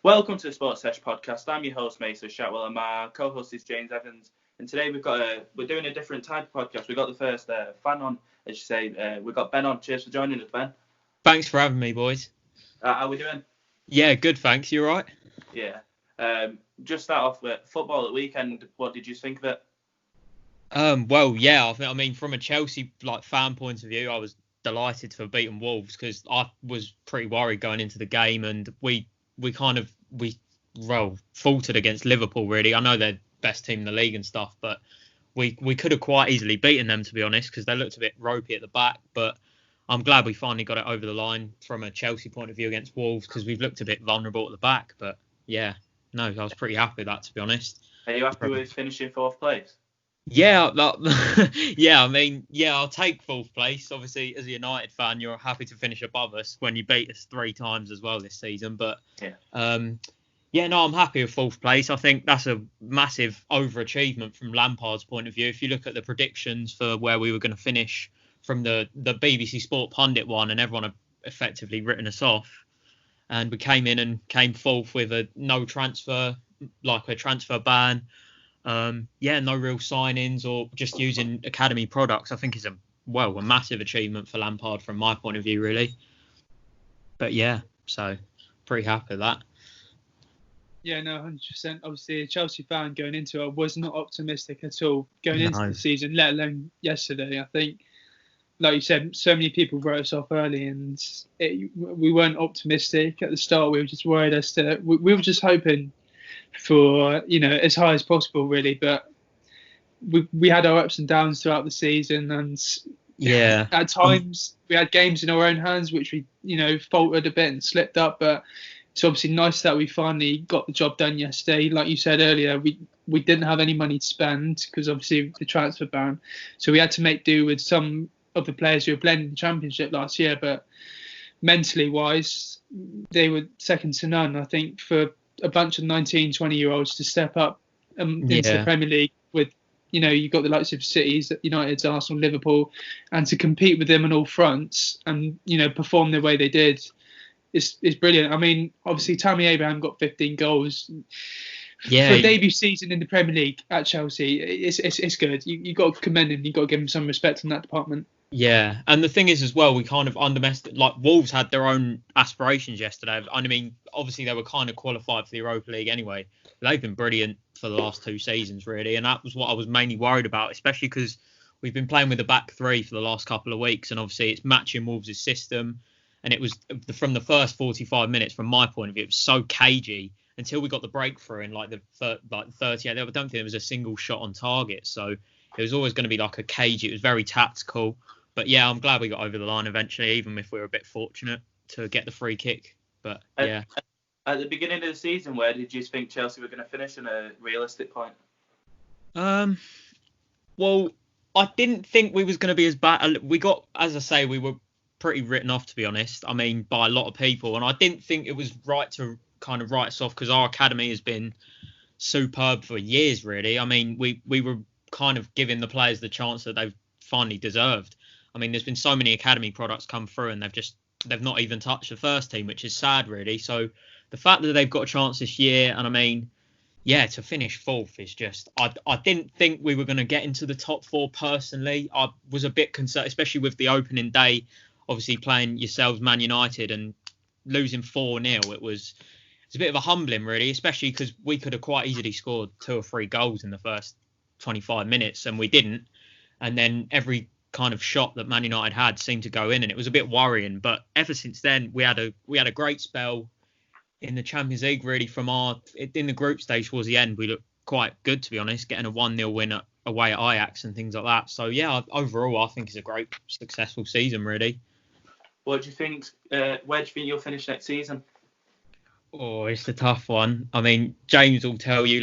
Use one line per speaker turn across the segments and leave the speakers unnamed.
Welcome to the Sport Sesh Podcast. I'm your host, Mason Shatwell, and my co-host is James Evans. And today we're doing a different type of podcast. We've got the first fan on, as you say. We've got Ben on. Cheers for joining us, Ben.
Thanks for having me, boys.
How are we doing?
Yeah, good, thanks. You all right?
Yeah. Just start off with football at the weekend. What did you think of it?
Well, yeah, I mean, from a Chelsea fan point of view, I was delighted to have beaten Wolves because I was pretty worried going into the game, and we faltered against Liverpool. Really, I know they're best team in the league and stuff, but we could have quite easily beaten them, to be honest, because they looked a bit ropey at the back. But I'm glad we finally got it over the line from a Chelsea point of view against Wolves, because we've looked a bit vulnerable at the back. But yeah, no, I was pretty happy with that, to be honest.
Are you happy with finishing fourth place?
Yeah, I'll take fourth place. Obviously, as a United fan, you're happy to finish above us when you beat us 3 times as well this season. But I'm happy with fourth place. I think that's a massive overachievement from Lampard's point of view. If you look at the predictions for where we were going to finish from the BBC Sport pundit one, and everyone had effectively written us off, and we came fourth with a transfer ban. No real signings or just using academy products. I think is a massive achievement for Lampard from my point of view, really. But yeah, so pretty happy with that.
Yeah, no, 100%. Obviously, a Chelsea fan going into it, I was not optimistic at all going into the season, let alone yesterday. I think, like you said, so many people wrote us off early, and we weren't optimistic at the start. We were just worried as to we were just hoping for as high as possible, really. But we had our ups and downs throughout the season, and at times we had games in our own hands which we faltered a bit and slipped up. But it's obviously nice that we finally got the job done yesterday. Like you said earlier, we didn't have any money to spend because obviously the transfer ban, so we had to make do with some of the players who were playing in the Championship last year. But mentally wise, they were second to none. I think for a bunch of 19, 20-year-olds to step up into the Premier League with, you've got the likes of City's, United's, Arsenal, Liverpool, and to compete with them on all fronts and, perform the way they did is brilliant. I mean, obviously, Tammy Abraham got 15 goals. Yeah. For a debut season in the Premier League at Chelsea, it's good. You've got to commend him. You've got to give him some respect in that department.
Yeah, and the thing is as well, we kind of underestimated, Wolves had their own aspirations yesterday. I mean, obviously they were kind of qualified for the Europa League anyway. They've been brilliant for the last 2 seasons, really, and that was what I was mainly worried about, especially because we've been playing with the back 3 for the last couple of weeks, and obviously it's matching Wolves' system, and it was from the first 45 minutes, from my point of view, it was so cagey until we got the breakthrough in the 38. I don't think there was a single shot on target, so it was always going to be like a cagey. It was very tactical. But yeah, I'm glad we got over the line eventually, even if we were a bit fortunate to get the free kick. But yeah.
At the beginning of the season, where did you think Chelsea were going to finish in a realistic point?
Well, I didn't think we was going to be as bad. We got, as I say, we were pretty written off, to be honest. I mean, by a lot of people. And I didn't think it was right to kind of write us off because our academy has been superb for years, really. I mean, we were kind of giving the players the chance that they've finally deserved. I mean, there's been so many academy products come through and they've not even touched the first team, which is sad, really. So the fact that they've got a chance this year, and I mean, to finish fourth is just, I didn't think we were going to get into the top 4 personally. I was a bit concerned, especially with the opening day, obviously playing yourselves, Man United, and losing 4-0. It's a bit of a humbling, really, especially because we could have quite easily scored 2 or 3 goals in the first 25 minutes, and we didn't. And then every kind of shot that Man United had seemed to go in, and it was a bit worrying. But ever since then, we had a great spell in the Champions League, really. In the group stage towards the end, we looked quite good, to be honest, getting a 1-0 win away at Ajax and things like that. So yeah, overall, I think it's a great, successful season, really.
What do you think? Where do you think you'll finish next season?
Oh, it's a tough one. I mean, James will tell you,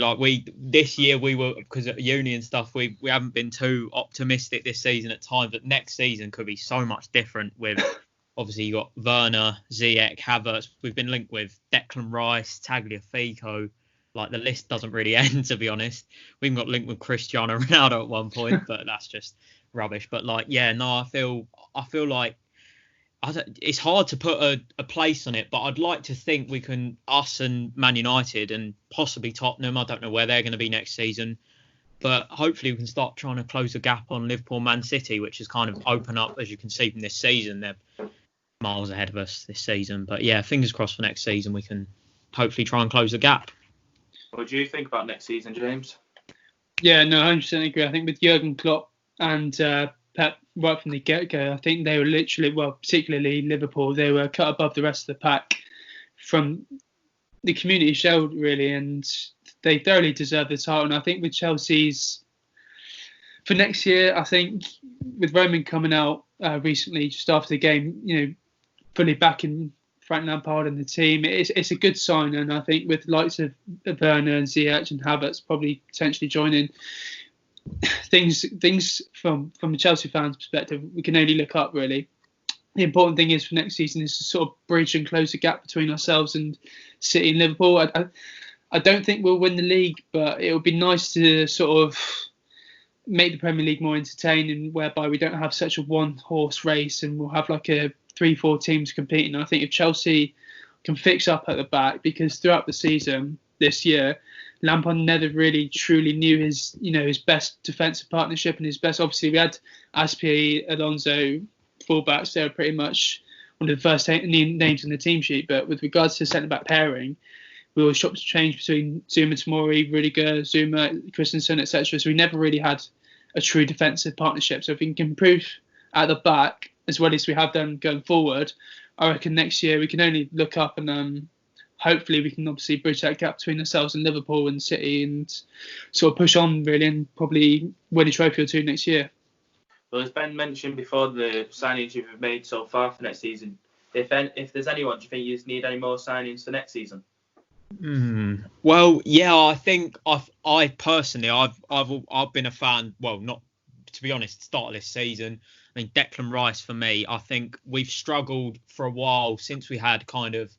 this year we were, because of uni and stuff, we haven't been too optimistic this season at times, but next season could be so much different with, obviously, you got Werner, Ziyech, Havertz. We've been linked with Declan Rice, Tagliafico. The list doesn't really end, to be honest. We even got linked with Cristiano Ronaldo at one point, but that's just rubbish. But I feel like it's hard to put a place on it, but I'd like to think we can, us and Man United and possibly Tottenham, I don't know where they're going to be next season, but hopefully we can start trying to close the gap on Liverpool, Man City, which has kind of opened up, as you can see from this season. They're miles ahead of us this season. But yeah, fingers crossed for next season we can hopefully try and close the gap.
What do you think about next season, James?
Yeah, no, 100% agree. I think with Jurgen Klopp and Pep right from the get-go, I think they were literally, well, particularly Liverpool, they were cut above the rest of the pack from the Community Shield, really, and they thoroughly deserve the title. And I think with Chelsea's, for next year, I think with Roman coming out recently just after the game, fully backing Frank Lampard and the team, it's a good sign. And I think with likes of Werner and Ziyech and Havertz probably potentially joining, things from a Chelsea fan's perspective, we can only look up, really. The important thing is for next season is to sort of bridge and close the gap between ourselves and City and Liverpool. I don't think we'll win the league, but it would be nice to sort of make the Premier League more entertaining, whereby we don't have such a one-horse race and we'll have like a 3-4 teams competing. I think if Chelsea can fix up at the back, because throughout the season this year, Lampard never really truly knew his best defensive partnership and his best. Obviously, we had Aspi, Alonso, fullbacks. They were pretty much one of the first names in the team sheet. But with regards to centre-back pairing, we were shocked to change between Zuma Tomori, Rudiger, Zuma, Christensen, etc. So we never really had a true defensive partnership. So if we can improve at the back as well as we have done going forward, I reckon next year we can only look up and hopefully we can obviously bridge that gap between ourselves and Liverpool and City and sort of push on really and probably win a trophy or two next year.
Well, as Ben mentioned before, the signings you've made so far for next season, if there's anyone, do you think you need any more signings for next season?
Well, yeah, I think I personally, I've been a fan. Well, not to be honest, start of this season. I mean, Declan Rice for me. I think we've struggled for a while since we had kind of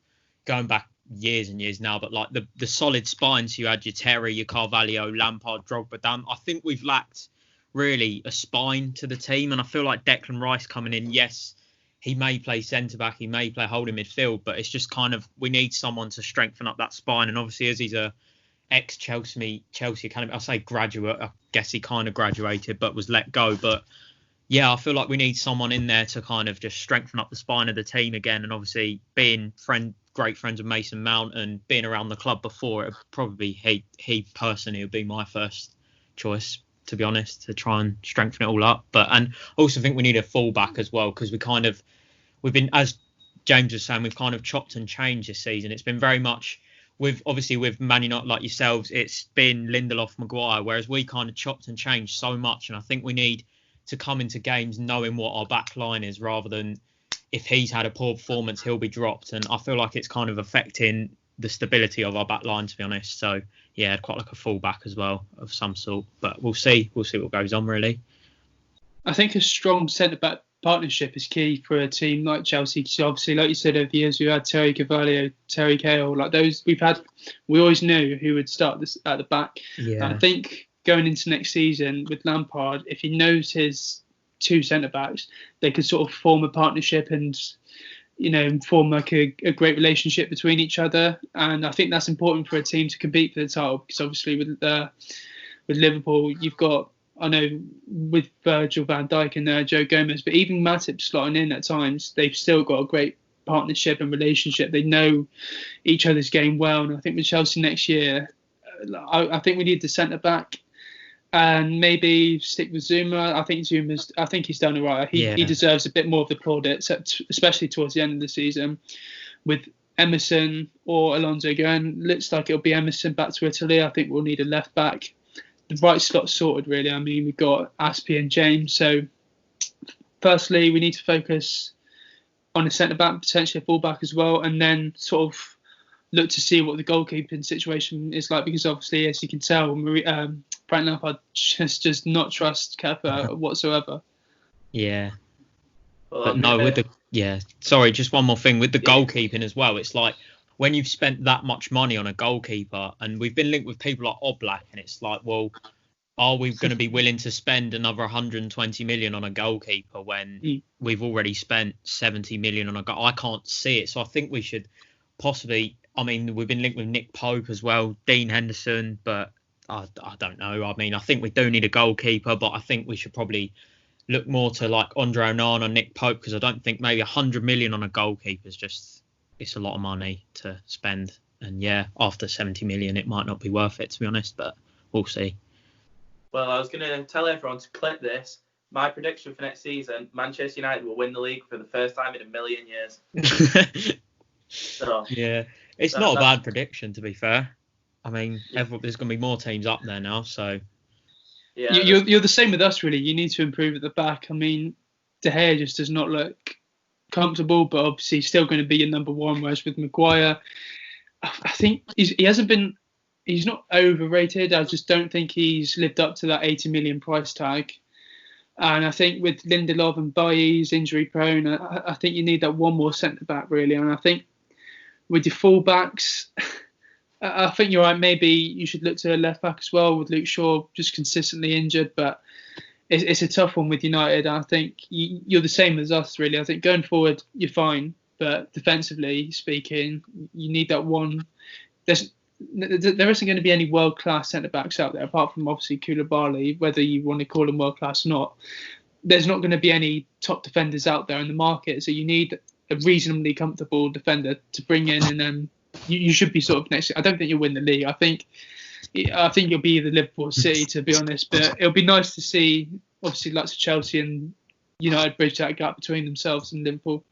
going back years and years now, but like the solid spines. You had your Terry, your Carvalho, Lampard, Drogba, Dam. I think we've lacked really a spine to the team, and I feel like Declan Rice coming in. Yes, he may play centre-back, he may play holding midfield, but it's just kind of, we need someone to strengthen up that spine. And obviously, as he's a ex-Chelsea Academy, I say graduate, I guess he kind of graduated but was let go. But yeah, I feel like we need someone in there to kind of just strengthen up the spine of the team again. And obviously, being great friends with Mason Mount and being around the club before, it probably he personally would be my first choice, to be honest, to try and strengthen it all up. And I also think we need a fullback as well, because we've been, as James was saying, we've kind of chopped and changed this season. It's been very much with Man United, like yourselves, it's been Lindelof, Maguire, whereas we kind of chopped and changed so much. And I think we need to come into games knowing what our back line is, rather than if he's had a poor performance, he'll be dropped. And I feel like it's kind of affecting the stability of our back line, to be honest. So yeah, quite like a fullback as well of some sort, but we'll see what goes on, really. I
think a strong centre-back partnership is key for a team like Chelsea. So obviously, like you said, over the years we had Terry Carvalho, Terry Cahill, like those we always knew who would start this at the back. Yeah. And I think going into next season with Lampard, if he knows his two centre-backs, they could sort of form a partnership and form like a great relationship between each other. And I think that's important for a team to compete for the title, because obviously with Liverpool, you've got, I know with Virgil van Dijk and Joe Gomez, but even Matip slotting in at times, they've still got a great partnership and relationship. They know each other's game well. And I think with Chelsea next year, I think we need the centre-back and maybe stick with Zuma. I think he's done all right. He deserves a bit more of the plaudits, especially towards the end of the season. With Emerson or Alonso going, looks like it'll be Emerson back to Italy. I think we'll need a left back. The right slot sorted, really. I mean, we've got Aspi and James. So firstly, we need to focus on a centre-back, potentially a full-back as well, and then sort of look to see what the goalkeeping situation is like, because obviously, as you can tell, Frank Lampard just does not trust Kepa whatsoever.
Yeah. Well, but no, sorry, just one more thing. With the goalkeeping as well, it's like when you've spent that much money on a goalkeeper, and we've been linked with people like Oblak, and it's like, well, are we going to be willing to spend another 120 million on a goalkeeper when we've already spent 70 million on a goal? I can't see it. So I think we should possibly, I mean, we've been linked with Nick Pope as well, Dean Henderson, but I don't know. I mean, I think we do need a goalkeeper, but I think we should probably look more to like Andre Onana, Nick Pope, because I don't think maybe 100 million on a goalkeeper is just, it's a lot of money to spend. And yeah, after 70 million, it might not be worth it, to be honest, but we'll see.
Well, I was going to tell everyone to clip this. My prediction for next season, Manchester United will win the league for the first time in a million years. So,
yeah, it's not a bad prediction, to be fair. I mean, there's going to be more teams up there now, so...
Yeah, you're the same with us, really. You need to improve at the back. I mean, De Gea just does not look comfortable, but obviously he's still going to be your number one, whereas with Maguire, I think he's not overrated. I just don't think he's lived up to that 80 million price tag. And I think with Lindelof and Bailly's injury prone, I think you need that one more centre back, really. And I think with your full backs, I think you're right. Maybe you should look to a left back as well, with Luke Shaw just consistently injured. But it's a tough one with United. I think you're the same as us, really. I think going forward, you're fine. But defensively speaking, you need that one. There isn't going to be any world-class centre-backs out there, apart from obviously Koulibaly, whether you want to call him world-class or not. There's not going to be any top defenders out there in the market. So you need a reasonably comfortable defender to bring in, and then you should be sort of next. I don't think you'll win the league. I think you'll be the Liverpool City, to be honest. But it'll be nice to see, obviously, lots of Chelsea and United bridge that gap between themselves and Liverpool.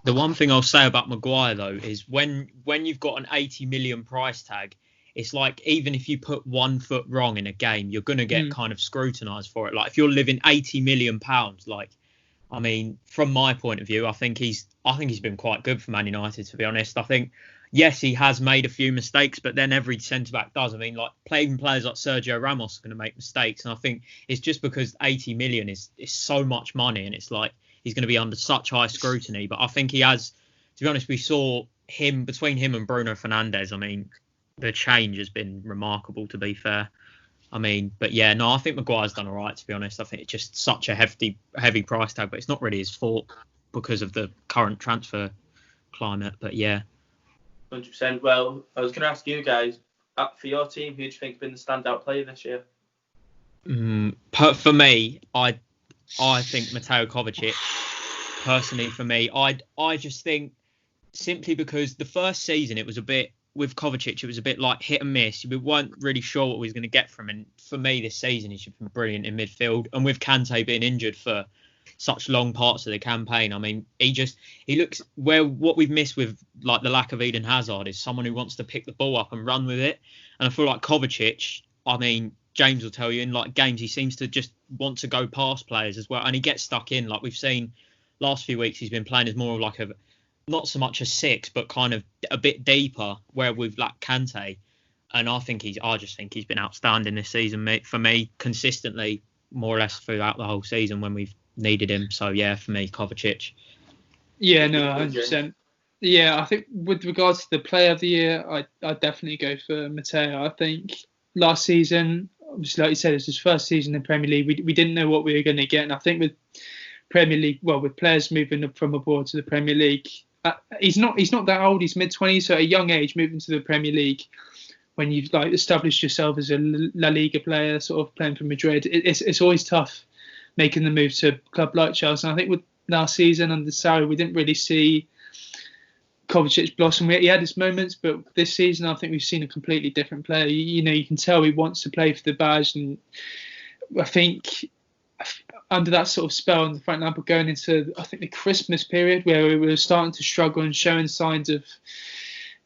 The one thing I'll say about Maguire, though, is when you've got an 80 million price tag, it's like even if you put 1 foot wrong in a game, you're going to get kind of scrutinised for it. Like if you're living 80 million pounds, like, I mean, from my point of view, I think he's been quite good for Man United, to be honest. I think, yes, he has made a few mistakes, but then every centre-back does. I mean, like players like Sergio Ramos are going to make mistakes. And I think it's just because 80 million is so much money, and it's like, he's going to be under such high scrutiny. But I think he has, to be honest, we saw between him and Bruno Fernandes. I mean, the change has been remarkable, to be fair. I mean, but yeah, no, I think Maguire's done all right, to be honest. I think it's just such a heavy price tag, but it's not really his fault because of the current transfer climate. But yeah.
100%. Well, I was going to ask you guys, for your team, who do you think has been the standout player this year?
For me, I think Mateo Kovacic, personally for me. I just think simply because the first season it was a bit, with Kovacic, it was a bit like hit and miss. We weren't really sure what we was going to get from him. And for me this season, he's been brilliant in midfield. And with Kante being injured for such long parts of the campaign, I mean, he looks what we've missed with like the lack of Eden Hazard is someone who wants to pick the ball up and run with it. And I feel like Kovacic, I mean, James will tell you in like games, he seems to just want to go past players as well. And he gets stuck in, like we've seen last few weeks, he's been playing as more of like not so much a 6, but kind of a bit deeper where we've lacked Kante. And I just think he's been outstanding this season, mate, for me, consistently, more or less throughout the whole season when we've needed him. So yeah, for me, Kovacic.
Yeah, no, 100%. Yeah, I think with regards to the player of the year, I'd definitely go for Mateo. I think last season, obviously, like you said, it's his first season in the Premier League. We didn't know what we were going to get. And I think with Premier League, with players moving up from abroad to the Premier League, he's not that old. He's mid-20s, so at a young age, moving to the Premier League, when you've like established yourself as a La Liga player, sort of playing for Madrid, it's always tough making the move to a club like Chelsea. And I think with last season under Sarri, we didn't really see Kovacic blossom. He had his moments, but this season I think we've seen a completely different player. You can tell he wants to play for the badge, and I think under that sort of spell in the front line, but going into I think the Christmas period where we were starting to struggle and showing signs of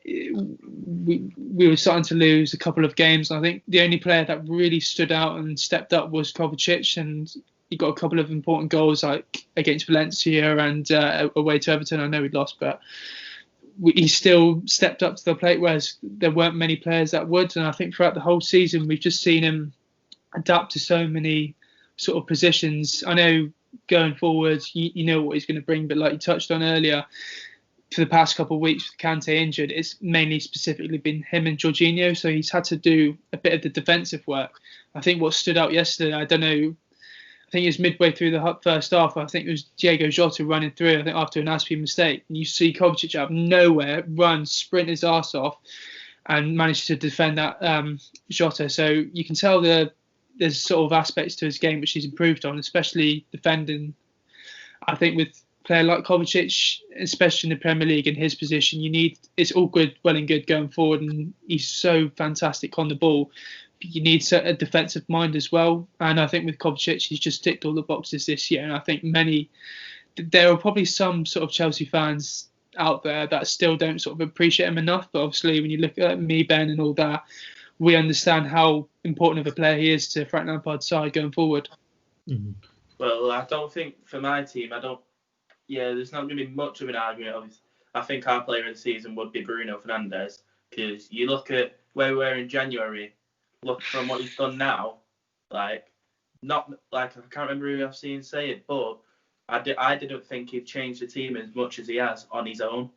we were starting to lose a couple of games. And I think the only player that really stood out and stepped up was Kovacic, and he got a couple of important goals like against Valencia and away to Everton. I know we lost, but he still stepped up to the plate, whereas there weren't many players that would. And I think throughout the whole season, we've just seen him adapt to so many sort of positions. I know going forward, you know what he's going to bring, but like you touched on earlier, for the past couple of weeks with Kante injured, it's mainly specifically been him and Jorginho. So he's had to do a bit of the defensive work. I think what stood out yesterday, I don't know, I think it was midway through the first half. I think it was Diego Jota running through, I think after an Aspi mistake. And you see Kovacic out of nowhere run, sprint his arse off and manage to defend that Jota. So you can tell there's sort of aspects to his game which he's improved on, especially defending. I think with a player like Kovacic, especially in the Premier League in his position, it's all well and good going forward, and he's so fantastic on the ball. But you need a defensive mind as well. And I think with Kovacic, he's just ticked all the boxes this year. And I think there are probably some sort of Chelsea fans out there that still don't sort of appreciate him enough. But obviously, when you look at me, Ben, and all that, we understand how important of a player he is to Frank Lampard's side going forward.
Mm-hmm.
Well, I don't think for my team, there's not going to be much of an argument. Obviously, I think our player of the season would be Bruno Fernandes, because you look at where we were in January, look from what he's done now, I can't remember who I've seen say it, but I didn't think he'd changed the team as much as he has on his own.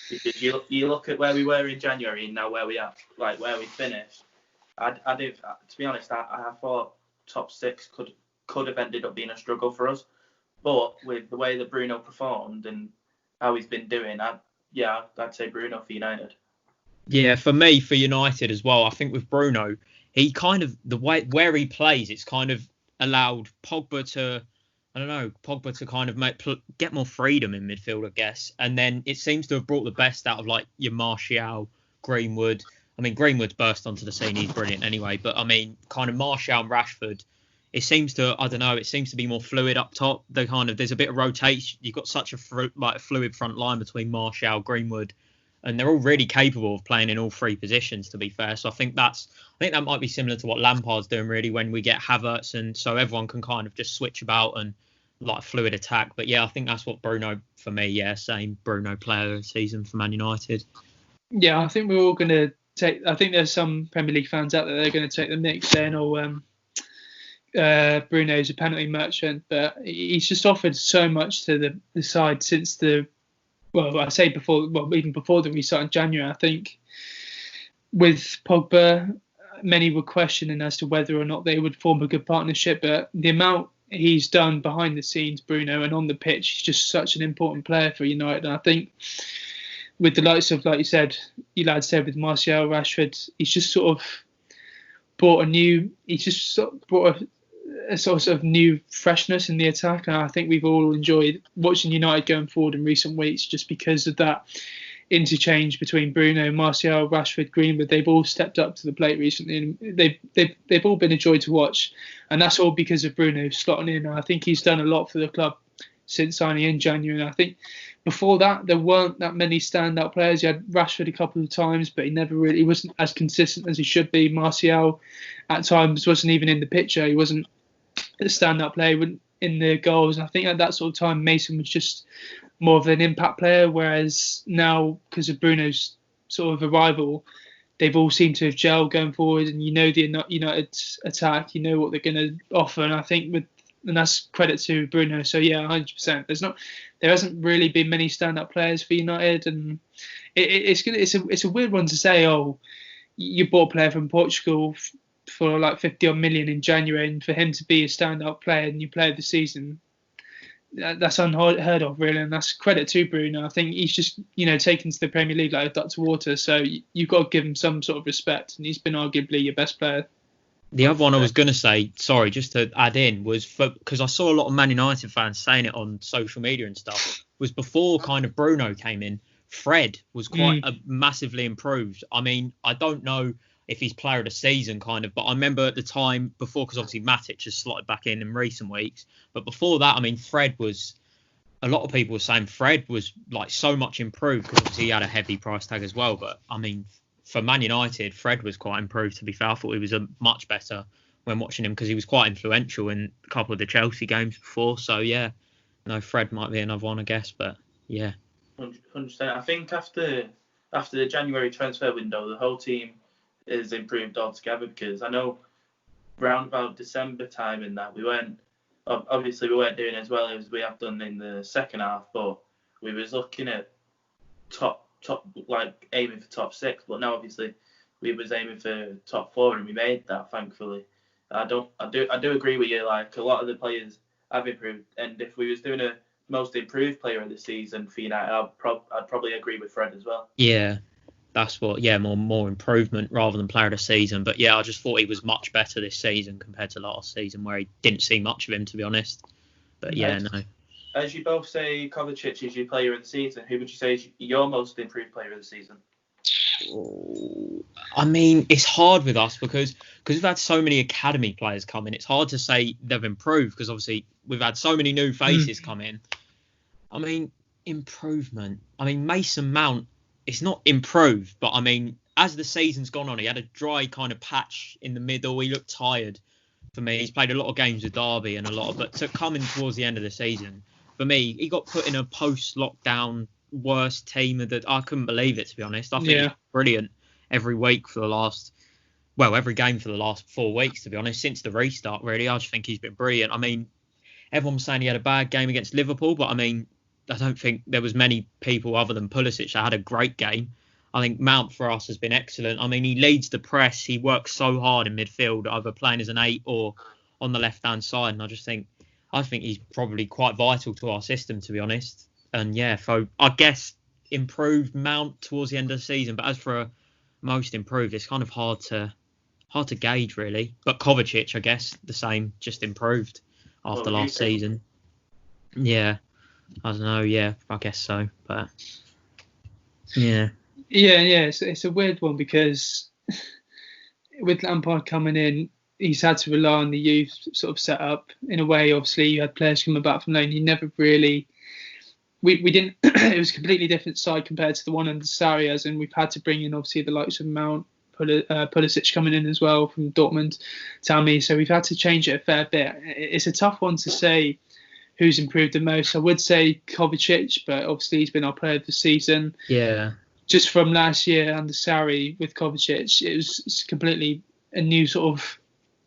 Because you look at where we were in January and now where we are, where we finished. I did, to be honest, I thought top 6 could have ended up being a struggle for us. But with the way that Bruno performed and how he's been doing, I'd say Bruno for United.
Yeah, for me, for United as well, I think with Bruno, he kind of, the way where he plays, it's kind of allowed Pogba to kind of get more freedom in midfield, I guess. And then it seems to have brought the best out of your Martial, Greenwood. I mean, Greenwood's burst onto the scene, he's brilliant anyway. But I mean, kind of Martial and Rashford, it seems to be more fluid up top. There's a bit of rotation. You've got such a fluid front line between Martial, Greenwood, and they're all really capable of playing in all 3 positions, to be fair. So I think that might be similar to what Lampard's doing, really, when we get Havertz, and so everyone can kind of just switch about and fluid attack. But yeah, I think that's what Bruno, for me, same Bruno player of the season for Man United.
Yeah, I think we're all going to I think there's some Premier League fans out there that are going to take the mix saying, Bruno's a penalty merchant, but he's just offered so much to the side since even before the restart in January. I think with Pogba, many were questioning as to whether or not they would form a good partnership, but the amount he's done behind the scenes, Bruno, and on the pitch, he's just such an important player for United. And I think with the likes of, like you lads said, with Martial, Rashford, he's just sort of brought a sort of new freshness in the attack. And I think we've all enjoyed watching United going forward in recent weeks just because of that interchange between Bruno, Martial, Rashford, Greenwood. They've all stepped up to the plate recently, and they've all been a joy to watch. And that's all because of Bruno slotting in. And I think he's done a lot for the club since signing in January. And I think before that, there weren't that many standout players. You had Rashford a couple of times, but he wasn't as consistent as he should be. Martial at times wasn't even in the picture. He wasn't a standout player in the goals. And I think at that sort of time, Mason was just more of an impact player, whereas now, because of Bruno's sort of arrival, they've all seemed to have gelled going forward, and the United's attack, what they're going to offer. And I think and that's credit to Bruno. So yeah, 100%. There hasn't really been many standout players for United, and it's a weird one to say. Oh, you bought a player from Portugal for 50 odd million in January, and for him to be a standout player and you play of the season, that's unheard of, really. And that's credit to Bruno. I think he's just taken to the Premier League like a duck to water. So you've got to give him some sort of respect, and he's been arguably your best player.
The other one I was going to say, sorry, just to add in, was because I saw a lot of Man United fans saying it on social media and stuff, was before kind of Bruno came in, Fred was quite massively improved. I mean, I don't know if he's player of the season kind of, but I remember at the time before, because obviously Matic has slotted back in recent weeks, but before that, I mean, a lot of people were saying Fred was so much improved, because obviously he had a heavy price tag as well. But I mean, for Man United, Fred was quite improved, to be fair. I thought he was much better when watching him, because he was quite influential in a couple of the Chelsea games before. So yeah, Fred might be another one, I guess, but yeah.
100%. I think after the January transfer window, the whole team is improved altogether, because I know round about December time in that we weren't doing as well as we have done in the second half, but we was looking at top like aiming for top 6, but now obviously we was aiming for top 4 and we made that, thankfully. I do agree with you. Like, a lot of the players have improved, and if we was doing a most improved player of the season for United, I'd probably agree with Fred as well.
Yeah, that's what. Yeah, more improvement rather than player of the season. But yeah, I just thought he was much better this season compared to last season, where he didn't see much of him, to be honest. But yeah, no.
As you both say, Kovacic is your player of the season. Who would you say is your most improved player of the season?
I mean, it's hard with us because we've had so many academy players come in. It's hard to say they've improved because obviously we've had so many new faces come in. I mean, improvement. I mean, Mason Mount, it's not improved, but I mean, as the season's gone on, he had a dry kind of patch in the middle. He looked tired for me. He's played a lot of games with Derby and but to come in towards the end of the season, for me, he got put in a post-lockdown worst team that I couldn't believe it, to be honest. I think he's brilliant every week for the last, every game for the last 4 weeks, to be honest, since the restart, really. I just think he's been brilliant. I mean, everyone was saying he had a bad game against Liverpool, but I mean, I don't think there was many people other than Pulisic that had a great game. I think Mount for us has been excellent. I mean, he leads the press. He works so hard in midfield, either playing as an 8 or on the left-hand side. And I think he's probably quite vital to our system, to be honest. And yeah, so I guess improved Mount towards the end of the season. But as for a most improved, it's kind of hard to gauge, really. But Kovacic, I guess, the same, just improved after last season. Yeah. I don't know. Yeah, I guess so. But yeah.
Yeah. It's a weird one because with Lampard coming in, he's had to rely on the youth sort of set up in a way. Obviously, you had players coming back from loan. You never really. We didn't. It was a completely different side compared to the one under Sarri, as in we've had to bring in obviously the likes of Mount, Pulisic coming in as well from Dortmund, Tammy. So we've had to change it a fair bit. It's a tough one to say who's improved the most. I would say Kovacic, but obviously he's been our player of the season.
Yeah.
Just from last year under Sarri with Kovacic, it was completely a new sort of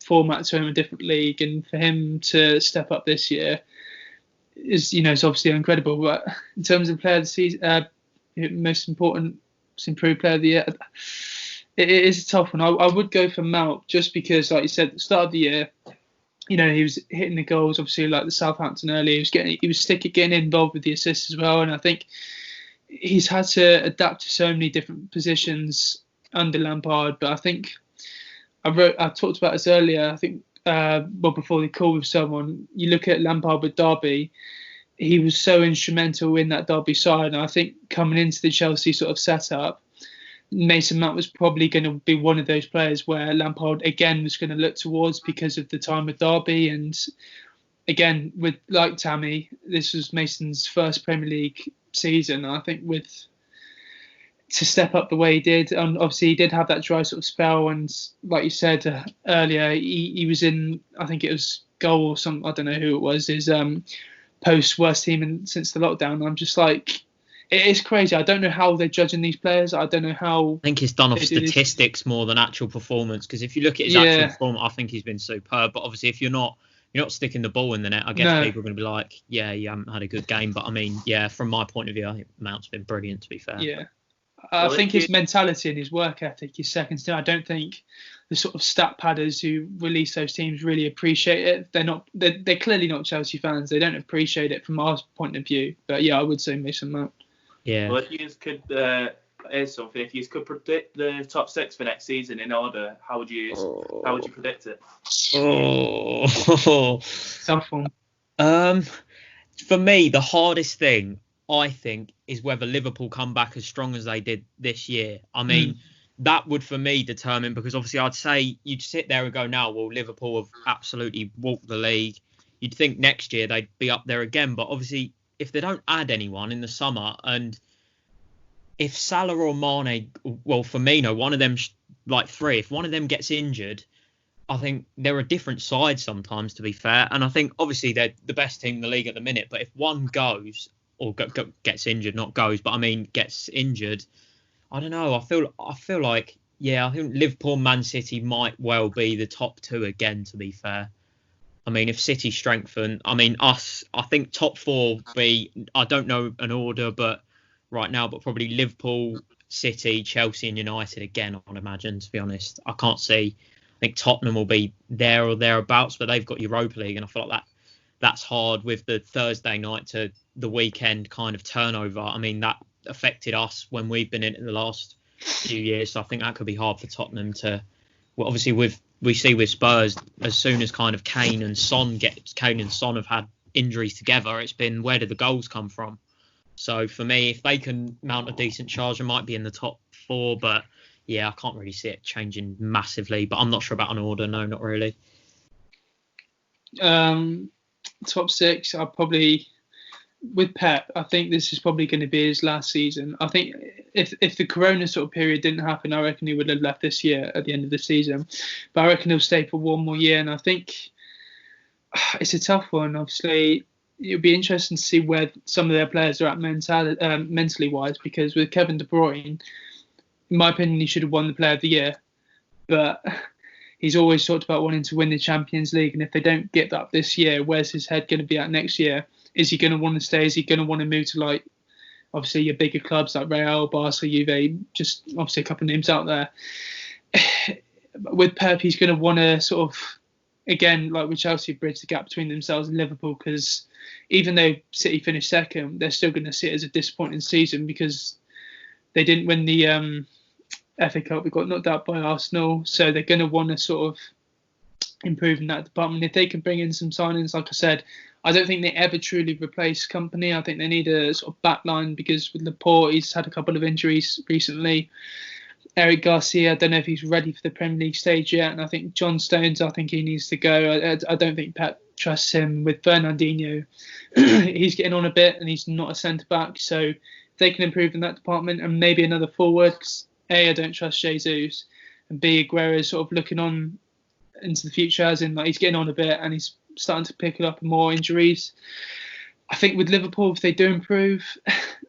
format to him, a different league, and for him to step up this year is obviously incredible. But in terms of player of the season, most improved player of the year, it is a tough one. I would go for Mount just because, like you said, at the start of the year, he was hitting the goals, obviously, like the Southampton earlier. He was getting involved with the assists as well. And I think he's had to adapt to so many different positions under Lampard. But I think I talked about this earlier. I think, before the call with someone, you look at Lampard with Derby, he was so instrumental in that Derby side. And I think coming into the Chelsea sort of setup, Mason Mount was probably going to be one of those players where Lampard again was going to look towards because of the time with Derby. And again, with like Tammy, this was Mason's first Premier League season. I think to step up the way he did, and obviously he did have that dry sort of spell. And like you said earlier, he was in, I think it was goal or some, I don't know who it was, his post worst team since the lockdown. I'm just like, it is crazy. I don't know how they're judging these players. I don't know how.
I think it's done off statistics more than actual performance. Because if you look at his actual performance, I think he's been superb. But obviously, if you're not sticking the ball in the net, I guess people are going to be like, yeah, you haven't had a good game. But I mean, yeah, from my point of view, I think Mount's been brilliant, to be fair.
Yeah. I think his mentality and his work ethic is second to none. I don't think the sort of stat padders who release those teams really appreciate it. They're clearly not Chelsea fans. They don't appreciate it from our point of view. But yeah, I would say Mason Mount.
Yeah.
Well, if you could, here's something. If you could predict the top 6 for next season in order, how would you predict it?
Tough one.
For me, the hardest thing, I think, is whether Liverpool come back as strong as they did this year. I mean, that would, for me, determine, because obviously I'd say you'd sit there and go, now, well, Liverpool have absolutely walked the league. You'd think next year they'd be up there again. But obviously, if they don't add anyone in the summer, and if Salah or Mane, well, Firmino, one of them, like 3, if one of them gets injured, I think they're a different side sometimes, to be fair. And I think, obviously, they're the best team in the league at the minute. But if one goes, or gets injured, not goes, but I mean gets injured, I don't know. I feel like, I think Liverpool, Man City might well be the top 2 again, to be fair. I mean, if City strengthen, I mean, us, I think top 4 be, I don't know an order, but right now, but probably Liverpool, City, Chelsea and United again, I'd imagine, to be honest. I can't see. I think Tottenham will be there or thereabouts, but they've got Europa League, and I feel like that's hard with the Thursday night to the weekend kind of turnover. I mean, that affected us when we've been in the last few years, so I think that could be hard for Tottenham to. Well, obviously, we see with Spurs, as soon as kind of Kane and Son have had injuries together, it's been, where did the goals come from? So for me, if they can mount a decent charge, it might be in the top 4. But yeah, I can't really see it changing massively. But I'm not sure about an order. No, not really.
Top 6, I'll probably, with Pep, I think this is probably going to be his last season. I think if the Corona sort of period didn't happen, I reckon he would have left this year at the end of the season. But I reckon he'll stay for one more year. And I think it's a tough one. Obviously, it'll be interesting to see where some of their players are at mentally wise, because with Kevin De Bruyne, in my opinion, he should have won the Player of the Year. But he's always talked about wanting to win the Champions League. And if they don't get that this year, where's his head going to be at next year? Is he going to want to stay? Is he going to want to move to, like, obviously your bigger clubs like Real, Barca, Juve, just obviously a couple of names out there. With Pep, he's going to want to sort of, again, like with Chelsea, bridge the gap between themselves and Liverpool, because even though City finished second, they're still going to see it as a disappointing season because they didn't win the FA Cup. We got knocked out by Arsenal, so they're going to want to sort of improve in that department. If they can bring in some signings, like I said, I don't think they ever truly replace Company. I think they need a sort of backline, because with Laporte, he's had a couple of injuries recently. Eric Garcia, I don't know if he's ready for the Premier League stage yet. And I think John Stones, I think he needs to go. I don't think Pep trusts him. With Fernandinho, he's getting on a bit and he's not a centre-back. So if they can improve in that department, and maybe another forward, because A, I don't trust Jesus, and B, Aguero is sort of looking on into the future, as in, like, he's getting on a bit and he's starting to pick up more injuries. I think with Liverpool, if they do improve,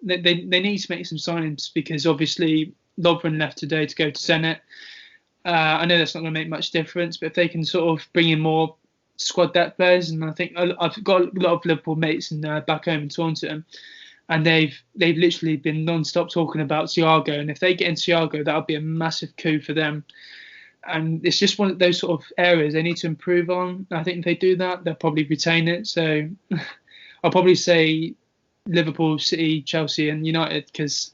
they need to make some signings, because obviously Lovren left today to go to Zenit. I know that's not going to make much difference, but if they can sort of bring in more squad depth players, and I think I've got a lot of Liverpool mates back home in Taunton, and they've literally been non-stop talking about Thiago, and if they get in Thiago, that'll be a massive coup for them. And it's just one of those sort of areas they need to improve on. I think if they do that, they'll probably retain it. So I'll probably say Liverpool, City, Chelsea and United, because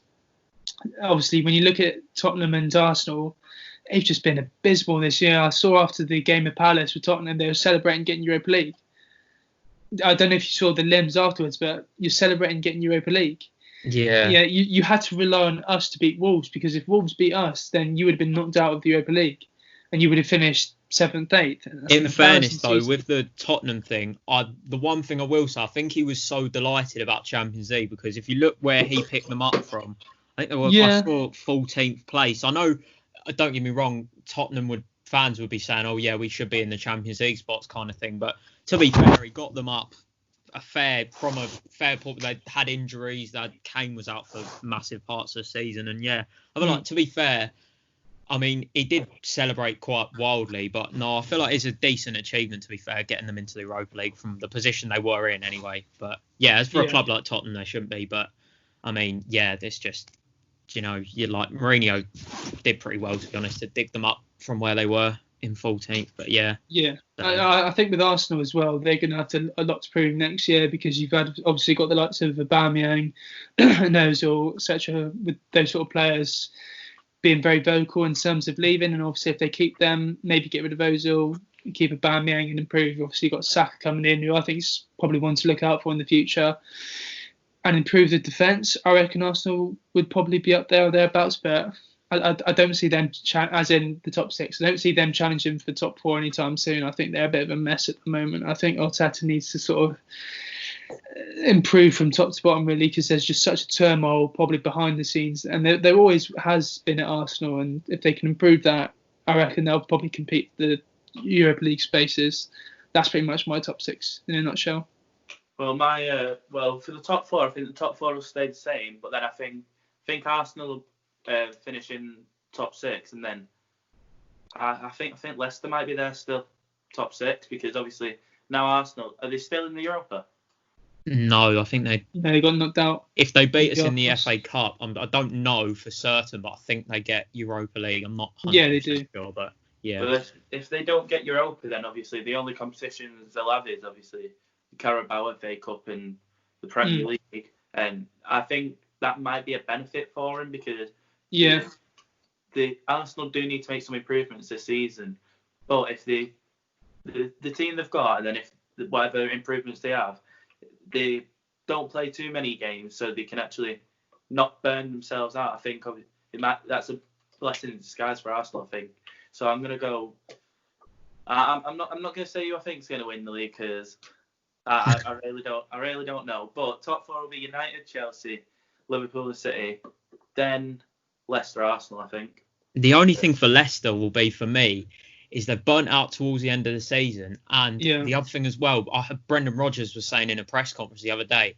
obviously when you look at Tottenham and Arsenal, they've just been abysmal this year. I saw after the game of Palace with Tottenham, they were celebrating getting Europa League. I don't know if you saw the limbs afterwards, but you're celebrating getting Europa League.
Yeah.
Yeah, you had to rely on us to beat Wolves, because if Wolves beat us, then you would have been knocked out of the Europa League and you would have finished 7th, 8th.
In fairness, though, with the Tottenham thing, the one thing I will say, I think he was so delighted about Champions League, because if you look where he picked them up from, I think they were, I saw 14th place. I know, don't get me wrong, fans would be saying, oh yeah, we should be in the Champions League spots kind of thing. But to be fair, he got them up from a fair point. They had injuries. That Kane was out for massive parts of the season. And yeah, I feel like, to be fair, I mean, he did celebrate quite wildly, but no, I feel like it's a decent achievement, to be fair, getting them into the Europa League from the position they were in anyway. But yeah, as for a club like Tottenham, they shouldn't be. But I mean, yeah, this just, you're like, Mourinho did pretty well, to be honest, to dig them up from where they were in 14th. But yeah.
Yeah. I think with Arsenal as well, they're going to have a lot to prove next year, because you've obviously got the likes of Aubameyang, Ozil, etc., with those sort of players being very vocal in terms of leaving. And obviously if they keep them, maybe get rid of Ozil, keep Aubameyang and improve. Obviously you've got Saka coming in, who I think is probably one to look out for in the future, and improve the defence. I reckon Arsenal would probably be up there or thereabouts, but I don't see them, as in the top 6, I don't see them challenging for the top 4 anytime soon. I think they're a bit of a mess at the moment. I think Arteta needs to sort of improve from top to bottom, really, because there's just such a turmoil probably behind the scenes, and there always has been at Arsenal. And if they can improve that, I reckon they'll probably compete the Europa League spaces. That's pretty much my top 6 in a nutshell.
Well, for the top 4, I think the top 4 will stay the same, but then I think Arsenal will finish in top 6, and then I think Leicester might be there still, top 6, because obviously now Arsenal, are they still in the Europa?
No, I think
they got knocked out.
If they beat us in the FA Cup, I don't know for certain, but I think they get Europa League. I'm not 100% sure, but yeah.
But if they don't get Europa, then obviously the only competitions they'll have is obviously the Carabao FA Cup and the Premier League, and I think that might be a benefit for him because the Arsenal do need to make some improvements this season. But if the team they've got, and then if whatever improvements they have, they don't play too many games, so they can actually not burn themselves out. I think that's a blessing in disguise for Arsenal. I think so. I'm gonna go. I'm not gonna say who I think is gonna win the league because I really don't know. But top four will be United, Chelsea, Liverpool, and City, then Leicester, Arsenal. I think.
The only thing for Leicester will be for me is they're burnt out towards the end of the season. And the other thing as well, I heard Brendan Rodgers was saying in a press conference the other day,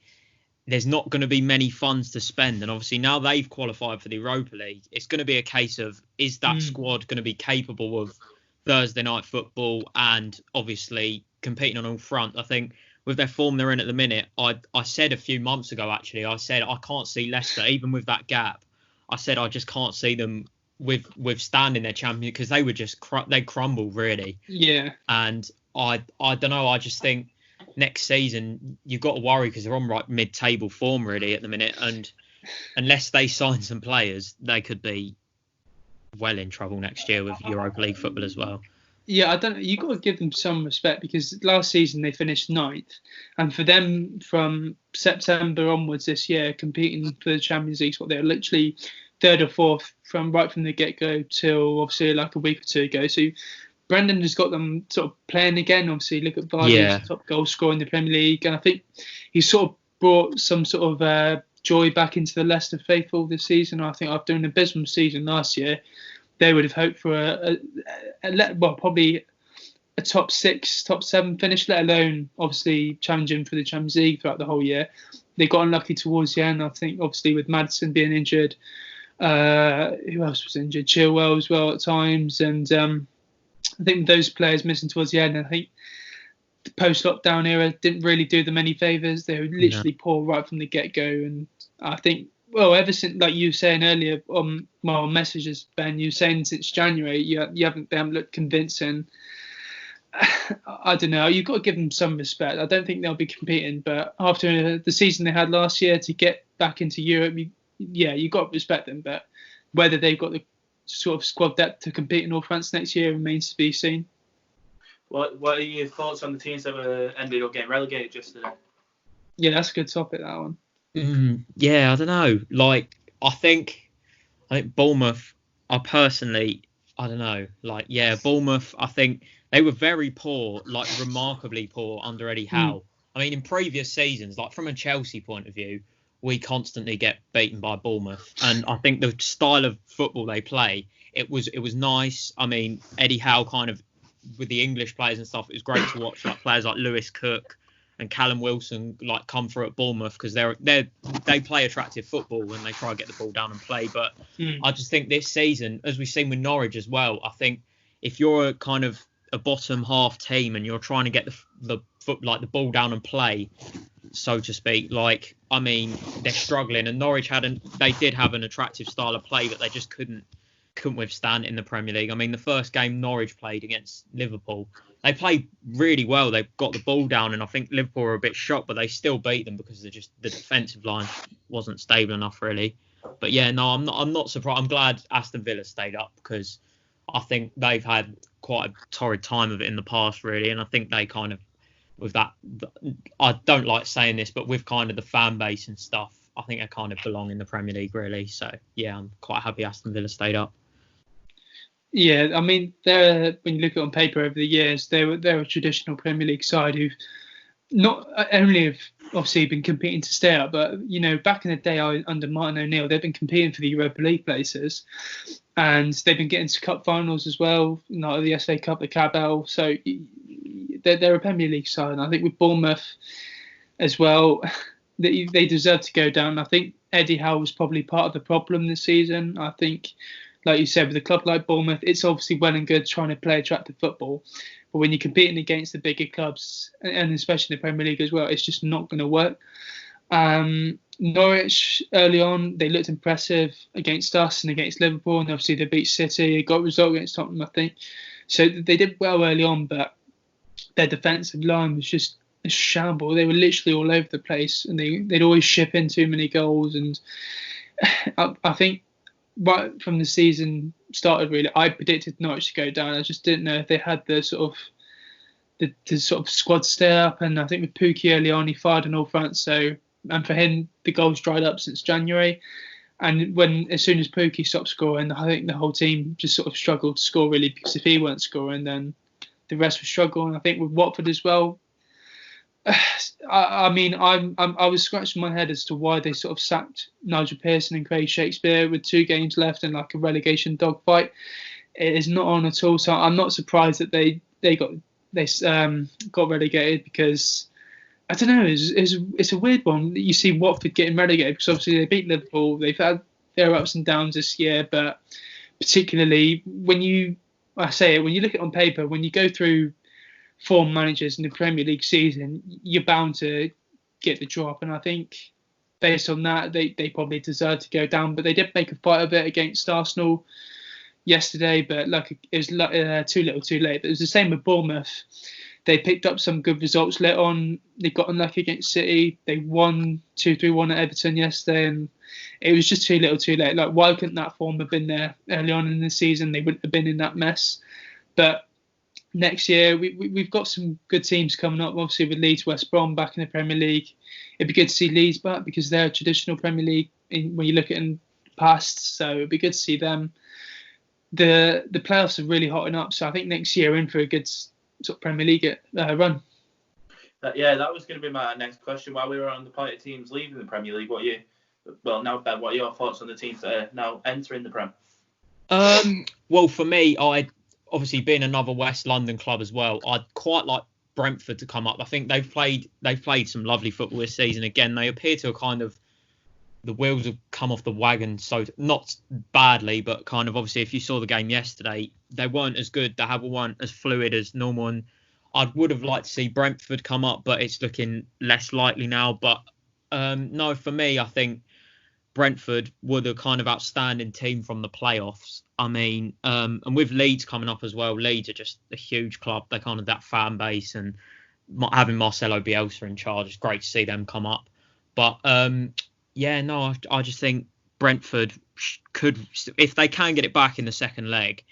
there's not going to be many funds to spend. And obviously now they've qualified for the Europa League, it's going to be a case of, is that squad going to be capable of Thursday night football and obviously competing on all front? I think with their form they're in at the minute, I said a few months ago, actually, I said I can't see Leicester, even with that gap. I said I just can't see them withstanding their champion because they would just they crumble really.
Yeah.
And I don't know. I just think next season you've got to worry because they're on mid-table form really at the minute, and unless they sign some players, they could be well in trouble next year with Europa League football as well.
Yeah, I don't. You got to give them some respect because last season they finished 9th, and for them from September onwards this year competing for the Champions League, what they're literally 3rd or 4th from the get-go till obviously like a week or two ago. So Brendan has got them sort of playing again. Obviously, look at Vardy's top goal scorer in the Premier League, and I think he's sort of brought some sort of joy back into the Leicester faithful this season. I think after an abysmal season last year, they would have hoped for probably a top 6, top 7 finish, let alone obviously challenging for the Champions League throughout the whole year. They got unlucky towards the end, I think, obviously with Maddison being injured. Who else was injured? Chilwell as well at times, and I think those players missing towards the end. I think the post-lockdown era didn't really do them any favours. They were literally poor right from the get-go, and I think, well, ever since, like you were saying earlier on my messages, Ben, you were saying since January you haven't looked convincing. I don't know. You've got to give them some respect. I don't think they'll be competing, but after the season they had last year to get back into Europe, you've got to respect them. But whether they've got the sort of squad depth to compete in all France next year remains to be seen.
What are your thoughts on the teams that ended up getting relegated just today?
Yeah, that's a good topic, that one.
Yeah, I don't know. Like, I think Bournemouth, I don't know. Like, yeah, Bournemouth, I think they were very poor, like remarkably poor under Eddie Howe. I mean, in previous seasons, like from a Chelsea point of view, we constantly get beaten by Bournemouth. And I think the style of football they play, it was nice. I mean, Eddie Howe kind of, with the English players and stuff, it was great to watch like players like Lewis Cook and Callum Wilson like come through at Bournemouth because they play attractive football when they try to get the ball down and play. But I just think this season, as we've seen with Norwich as well, I think if you're kind of a bottom half team and you're trying to get the ball down and play, so to speak, like, I mean, they're struggling, and Norwich they did have an attractive style of play, but they just couldn't withstand it in the Premier League. I mean, the first game Norwich played against Liverpool, they played really well. They got the ball down, and I think Liverpool were a bit shocked, but they still beat them because the defensive line wasn't stable enough, really. But yeah, no, I'm not surprised. I'm glad Aston Villa stayed up because I think they've had quite a torrid time of it in the past, really, and I think they kind of, with that, I don't like saying this, but with kind of the fan base and stuff, I think they kind of belong in the Premier League, really. So yeah, I'm quite happy Aston Villa stayed up.
Yeah, I mean, when you look at it on paper over the years, they're a traditional Premier League side who've not only have obviously been competing to stay up, but back in the day under Martin O'Neill, they've been competing for the Europa League places, and they've been getting to cup finals as well, not the FA Cup, the Carabao. So they're a Premier League side, and I think with Bournemouth as well, they deserve to go down. I think Eddie Howe was probably part of the problem this season. I think, like you said, with a club like Bournemouth, it's obviously well and good trying to play attractive football, But when you're competing against the bigger clubs, and especially the Premier League as well, it's just not going to work. Norwich early on, they looked impressive against us and against Liverpool, and obviously they beat City. They got a result against Tottenham, I think. So they did well early on, but their defensive line was just a shamble. They were literally all over the place, and they'd always ship in too many goals. And I think right from the season started, really, I predicted Norwich to go down. I just didn't know if they had the sort of squad stay up. And I think with Pukki early on, he fired on all fronts. And for him, the goals dried up since January. And as soon as Pukki stopped scoring, I think the whole team just sort of struggled to score, really, because if he weren't scoring, then the rest would struggle. And I think with Watford as well, I was scratching my head as to why they sort of sacked Nigel Pearson and Craig Shakespeare with 2 games left and like a relegation dogfight. It is not on at all. So I'm not surprised that they got relegated, because I don't know. It's a weird one. You see Watford getting relegated because obviously they beat Liverpool. They've had their ups and downs this year, but particularly when you look at it on paper, when you go through form managers in the Premier League season, you're bound to get the drop. And I think based on that, they probably deserve to go down. But they did make a fight of it against Arsenal yesterday, but it was too little too late. But it was the same with Bournemouth. They picked up some good results later on. They got unlucky against City. They won 2-3-1 at Everton yesterday, and it was just too little too late. Like, why couldn't that form have been there early on in the season? They wouldn't have been in that mess. But next year, we've got some good teams coming up, obviously with Leeds, West Brom back in the Premier League. It'd be good to see Leeds back because they're a traditional Premier League when you look at it in the past. So it'd be good to see them. The playoffs are really hotting up. So I think next year we're in for a good sort of Premier League run.
That was going to be my next question. While we were on the point of teams leaving the Premier League, Ben, what are your thoughts on the teams that are now entering the Prem?
Well, for me, obviously being another West London club as well, I'd quite like Brentford to come up. I think they've played some lovely football this season. Again, they appear to the wheels have come off the wagon, so not badly, but kind of obviously if you saw the game yesterday, they weren't as good. They weren't as fluid as normal. And I would have liked to see Brentford come up, but it's looking less likely now. But no, for me, I think Brentford were the kind of outstanding team from the playoffs. I mean, and with Leeds coming up as well, Leeds are just a huge club. They're kind of that fan base, and having Marcelo Bielsa in charge, it's great to see them come up. But I just think Brentford could, if they can get it back in the second leg,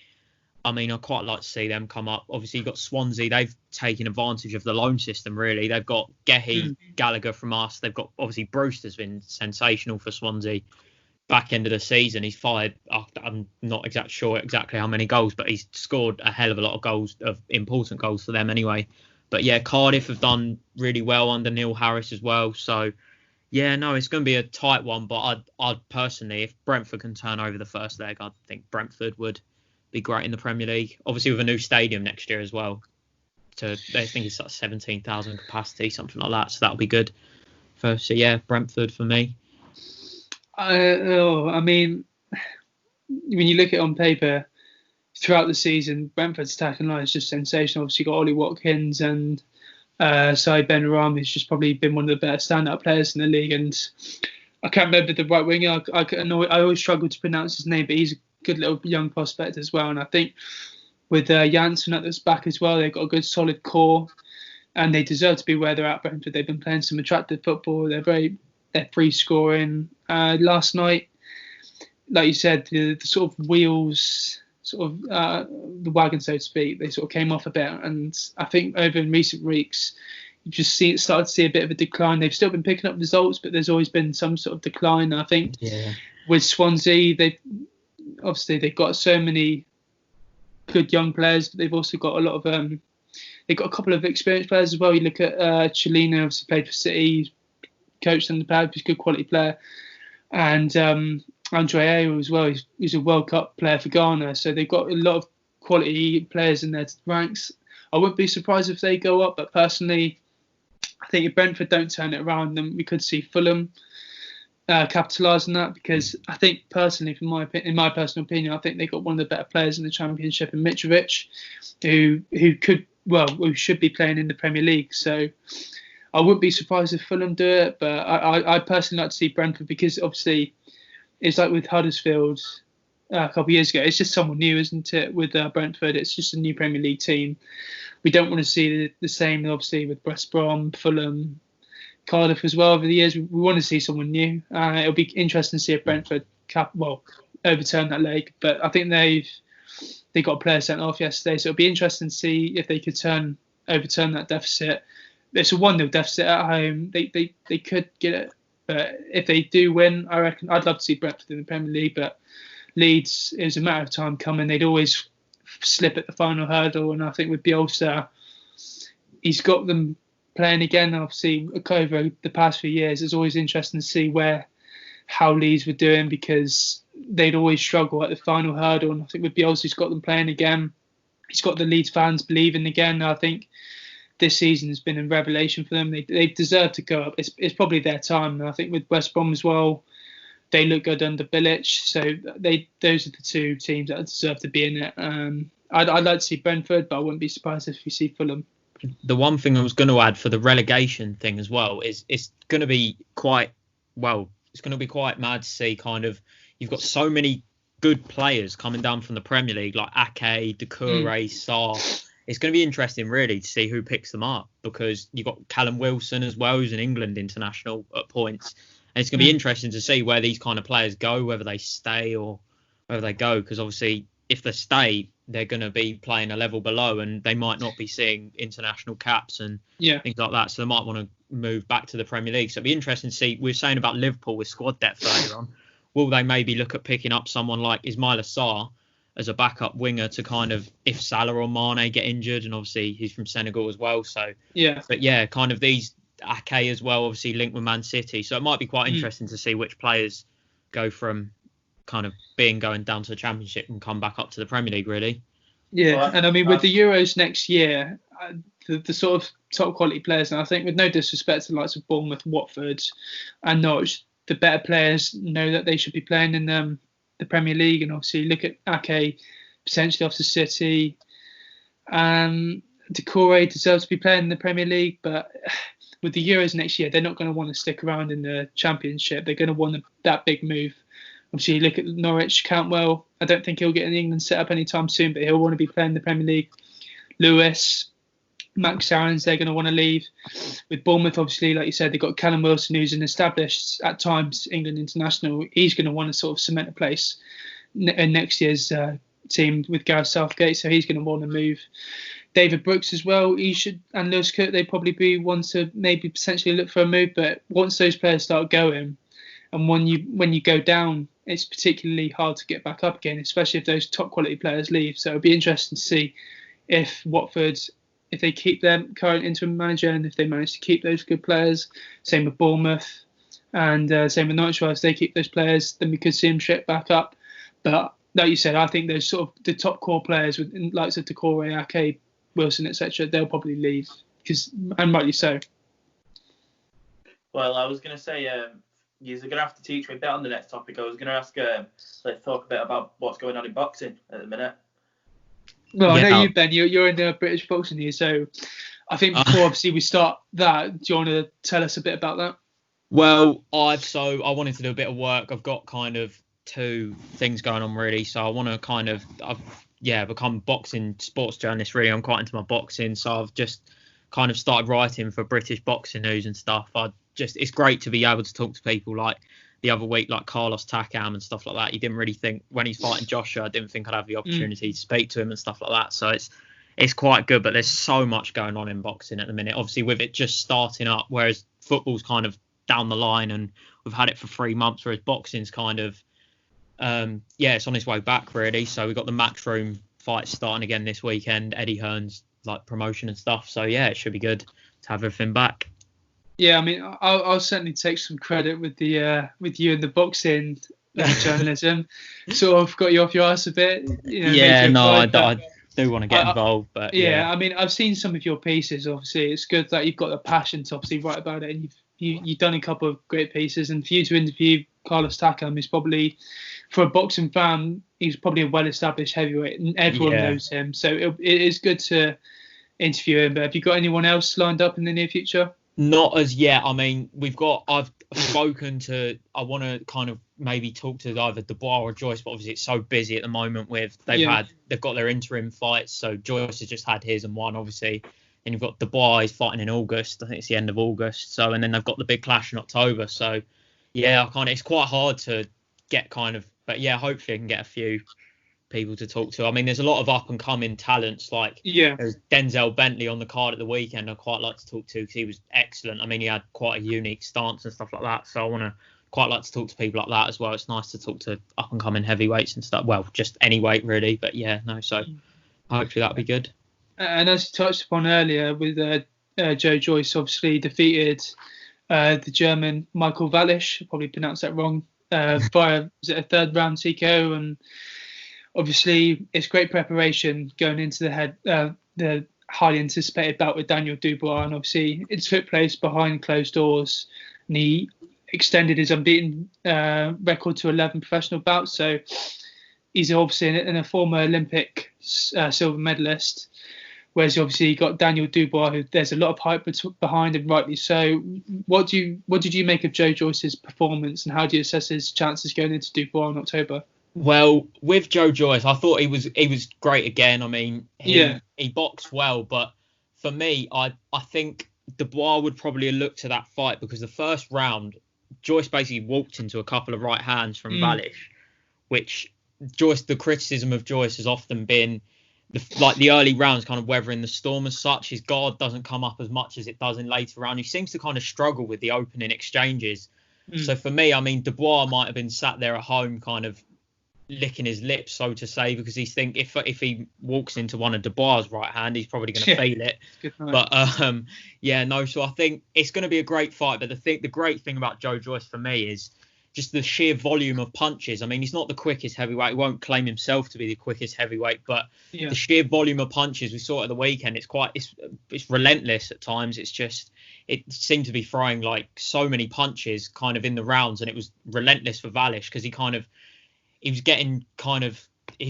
I mean, I'd quite like to see them come up. Obviously, you've got Swansea. They've taken advantage of the loan system, really. They've got Gehi, Gallagher from us. They've got, obviously, Brewster's been sensational for Swansea. Back end of the season, he's fired, I'm not sure exactly how many goals, but he's scored a hell of a lot of goals, of important goals for them anyway. But yeah, Cardiff have done really well under Neil Harris as well. So yeah, no, it's going to be a tight one. But I'd personally, if Brentford can turn over the first leg, I think Brentford would be great in the Premier League. Obviously with a new stadium next year as well. I think it's like 17,000 capacity, something like that. So that'll be good. So yeah, Brentford for me.
I mean, when you look at it on paper, throughout the season, Brentford's attacking line is just sensational. Obviously, you've got Ollie Watkins and Said Benrahma, who's just probably been one of the better standout players in the league. And I can't remember the right winger. I always struggle to pronounce his name, but he's a good little young prospect as well. And I think with Janssen at this back as well, they've got a good solid core, and they deserve to be where they're at. Brentford, they've been playing some attractive football. They're free scoring. Last night, like you said, the sort of wheels, the wagon, so to speak, they sort of came off a bit. And I think over in recent weeks, you just started to see a bit of a decline. They've still been picking up results, but there's always been some sort of decline. I think with Swansea, they've got so many good young players, but they've also got a lot of they've got a couple of experienced players as well. You look at Chelina, obviously played for City, coached them the pad, he's a good quality player, and Andre Ayew as well. He's a World Cup player for Ghana, so they've got a lot of quality players in their ranks. I wouldn't be surprised if they go up, but personally, I think if Brentford don't turn it around, then we could see Fulham capitalise on that, because I think personally, in my personal opinion, I think they got one of the better players in the Championship in Mitrovic, who could who should be playing in the Premier League. So I wouldn't be surprised if Fulham do it, but I personally like to see Brentford, because obviously it's like with Huddersfield a couple of years ago. It's just someone new, isn't it? With Brentford, it's just a new Premier League team. We don't want to see the same, obviously, with West Brom, Fulham, Cardiff as well over the years. We want to see someone new. It'll be interesting to see if Brentford overturn that leg. But I think they got a player sent off yesterday, so it'll be interesting to see if they could overturn that deficit. It's a 1-0 deficit at home. They could get it, but if they do win, I reckon I'd love to see Brentford in the Premier League. But Leeds, it was a matter of time coming. They'd always slip at the final hurdle, and I think with Bielsa, he's got them playing again. Obviously, over the past few years, it's always interesting to see how Leeds were doing, because they'd always struggle at the final hurdle. And I think with Bielsa, he's got them playing again. He's got the Leeds fans believing again. I think this season has been a revelation for them. They deserve to go up. It's probably their time. And I think with West Brom as well, they look good under Bilic. So those are the two teams that deserve to be in it. I'd like to see Brentford, but I wouldn't be surprised if we see Fulham.
The one thing I was going to add for the relegation thing as well is it's going to be quite mad to see kind of, you've got so many good players coming down from the Premier League, like Ake, Doucouré, Sarr. It's going to be interesting really to see who picks them up, because you've got Callum Wilson as well, who's an England international at points. And it's going to be interesting to see where these kind of players go, whether they stay or whether they go, because obviously if they stay, they're going to be playing a level below, and they might not be seeing international caps and things like that. So they might want to move back to the Premier League. So it'd be interesting to see. We were saying about Liverpool with squad depth earlier on. Will they maybe look at picking up someone like Ismaila Sarr as a backup winger to kind of, if Salah or Mane get injured, and obviously he's from Senegal as well. So but kind of these Ake as well, obviously linked with Man City. So it might be quite interesting to see which players go from kind of going down to the Championship and come back up to the Premier League, really.
Yeah, and I mean, with the Euros next year, the sort of top quality players, and I think with no disrespect to the likes of Bournemouth, Watford and Norwich, the better players know that they should be playing in the Premier League. And obviously look at Ake, potentially off to City. Doucouré deserves to be playing in the Premier League, but with the Euros next year, they're not going to want to stick around in the Championship. They're going to want that big move. Obviously, look at Norwich, Cantwell. I don't think he'll get an England set up anytime soon, but he'll want to be playing the Premier League. Lewis, Max Aarons, they're going to want to leave. With Bournemouth, obviously, like you said, they've got Callum Wilson, who's an established, at times, England international. He's going to want to sort of cement a place in next year's team with Gareth Southgate, so he's going to want to move. David Brooks as well, and Lewis Cook, they'd probably be ones to maybe potentially look for a move. But once those players start going, and when you go down, it's particularly hard to get back up again, especially if those top quality players leave. So it'll be interesting to see if Watford, if they keep their current interim manager, and if they manage to keep those good players. Same with Bournemouth, and same with Norwich. If they keep those players, then we could see them straight back up. But like you said, I think those sort of the top core players, with likes of Doucouré, Ake, Wilson, etc., they'll probably leave, and rightly so.
Well, I was going to say, you're going to have to teach me a bit on the next topic. I was going to ask, let's talk a bit about what's going on in boxing at the minute.
Well, I know you, Ben, you're in the British boxing news, so I think before obviously we start that, do you want to tell us a bit about that?
Well, I wanted to do a bit of work. I've got kind of two things going on really. So I want to kind of, become boxing sports journalist really. I'm quite into my boxing, so I've just kind of started writing for British boxing news and stuff. It's great to be able to talk to people like the other week, like Carlos Takam and stuff like that. You didn't really think, when he's fighting Joshua, I didn't think I'd have the opportunity to speak to him and stuff like that. So it's quite good, but there's so much going on in boxing at the minute, obviously with it just starting up, whereas football's kind of down the line and we've had it for 3 months, whereas boxing's kind of, it's on its way back really. So we've got the Matchroom fights starting again this weekend, Eddie Hearn's like promotion and stuff. So yeah, it should be good to have everything back.
Yeah, I mean, I'll certainly take some credit with you and the boxing journalism. Sort of got you off your ass a bit. I do want to get involved, but yeah. I mean, I've seen some of your pieces. Obviously, it's good that you've got the passion to obviously write about it, and you've done a couple of great pieces. And for you to interview Carlos Takam is probably, for a boxing fan, he's probably a well-established heavyweight, and everyone knows him. So it is good to interview him. But have you got anyone else lined up in the near future?
Not as yet. I mean, I've spoken to, I want to kind of maybe talk to either Dubois or Joyce, but obviously it's so busy at the moment with, they've got their interim fights. So Joyce has just had his and one, obviously. And you've got Dubois, he's fighting in August. I think it's the end of August. So, and then they've got the big clash in October. So, yeah, it's quite hard to get but yeah, hopefully I can get a few people to talk to. I mean, there's a lot of up and coming talents, like there's Denzel Bentley on the card at the weekend I'd quite like to talk to because he was excellent. I mean, he had quite a unique stance and stuff like that, so I want to quite like to talk to people like that as well. It's nice to talk to up and coming heavyweights and stuff, well, just any weight really, but yeah, no, so hopefully that'll be good. And
as you touched upon earlier with Joe Joyce obviously defeated the German Michael Wallisch, I probably pronounced that wrong, via a third round TKO, and obviously, it's great preparation going into the highly anticipated bout with Daniel Dubois, and obviously it took place behind closed doors, and he extended his unbeaten record to 11 professional bouts. So he's obviously a former Olympic silver medalist, whereas obviously you got Daniel Dubois, who there's a lot of hype behind, and rightly so. What did you make of Joe Joyce's performance, and how do you assess his chances going into Dubois in October?
Well, with Joe Joyce, I thought he was great again. I mean, he boxed well, but for me, I think Dubois would probably have looked to that fight because the first round, Joyce basically walked into a couple of right hands from Wallisch, which the criticism of Joyce has often been the early rounds kind of weathering the storm as such. His guard doesn't come up as much as it does in later round. He seems to kind of struggle with the opening exchanges. So for me, I mean, Dubois might have been sat there at home kind of licking his lips, so to say, because he's think if he walks into one of Dubois' right hand, he's probably going to feel it. But so I think it's going to be a great fight. But the great thing about Joe Joyce for me is just the sheer volume of punches. I mean, he's not the quickest heavyweight. He won't claim himself to be the quickest heavyweight, but the sheer volume of punches we saw at the weekend, it's relentless at times. It seemed to be throwing like so many punches kind of in the rounds, and it was relentless for Wallisch because he was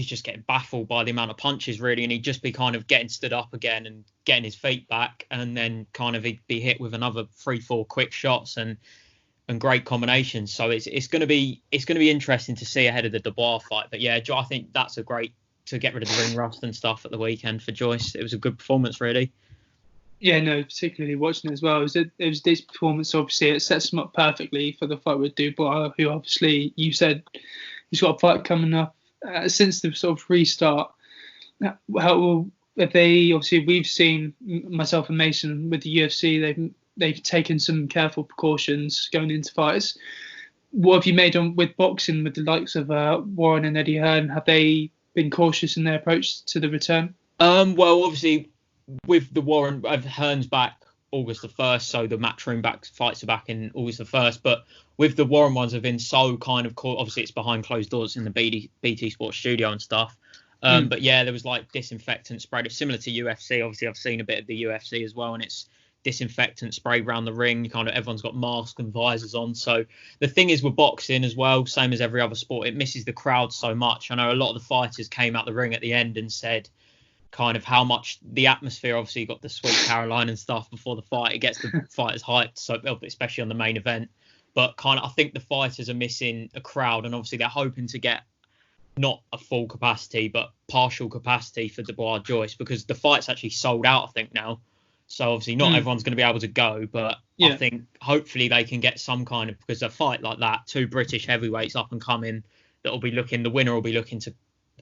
just getting baffled by the amount of punches really, and he'd just be kind of getting stood up again and getting his feet back, and then kind of he'd be hit with another 3-4 quick shots and great combinations. So it's going to be interesting to see ahead of the Dubois fight. But yeah, I think that's a great to get rid of the ring rust and stuff at the weekend for Joyce. It was a good performance really.
Yeah, no, particularly watching it as well. It was this performance, obviously, it sets him up perfectly for the fight with Dubois, who obviously you said he's got a fight coming up since the sort of restart. We've seen myself and Mason with the UFC, they've taken some careful precautions going into fights. What have you made on with boxing with the likes of Warren and Eddie Hearn? Have they been cautious in their approach to the return?
Well, obviously, with the Warren, Hearn's back August the 1st, so the matchroom fights are back in August the 1st. But with the Warren ones, have been so kind of cool. Obviously, it's behind closed doors in the BT Sports studio and stuff. But yeah, there was like disinfectant sprayed. It's similar to UFC. Obviously, I've seen a bit of the UFC as well, and it's disinfectant sprayed around the ring. Kind of everyone's got masks and visors on. So the thing is with boxing as well, same as every other sport, it misses the crowd so much. I know a lot of the fighters came out the ring at the end and said kind of how much the atmosphere, obviously you got the Sweet Caroline and stuff before the fight, it gets the fighters hyped, so especially on the main event. But kind of I think the fighters are missing a crowd, and obviously they're hoping to get not a full capacity but partial capacity for Dubois Joyce, because the fight's actually sold out I think now. So obviously not everyone's going to be able to go, but I think hopefully they can get some kind of, because a fight like that, two British heavyweights up and coming, the winner will be looking to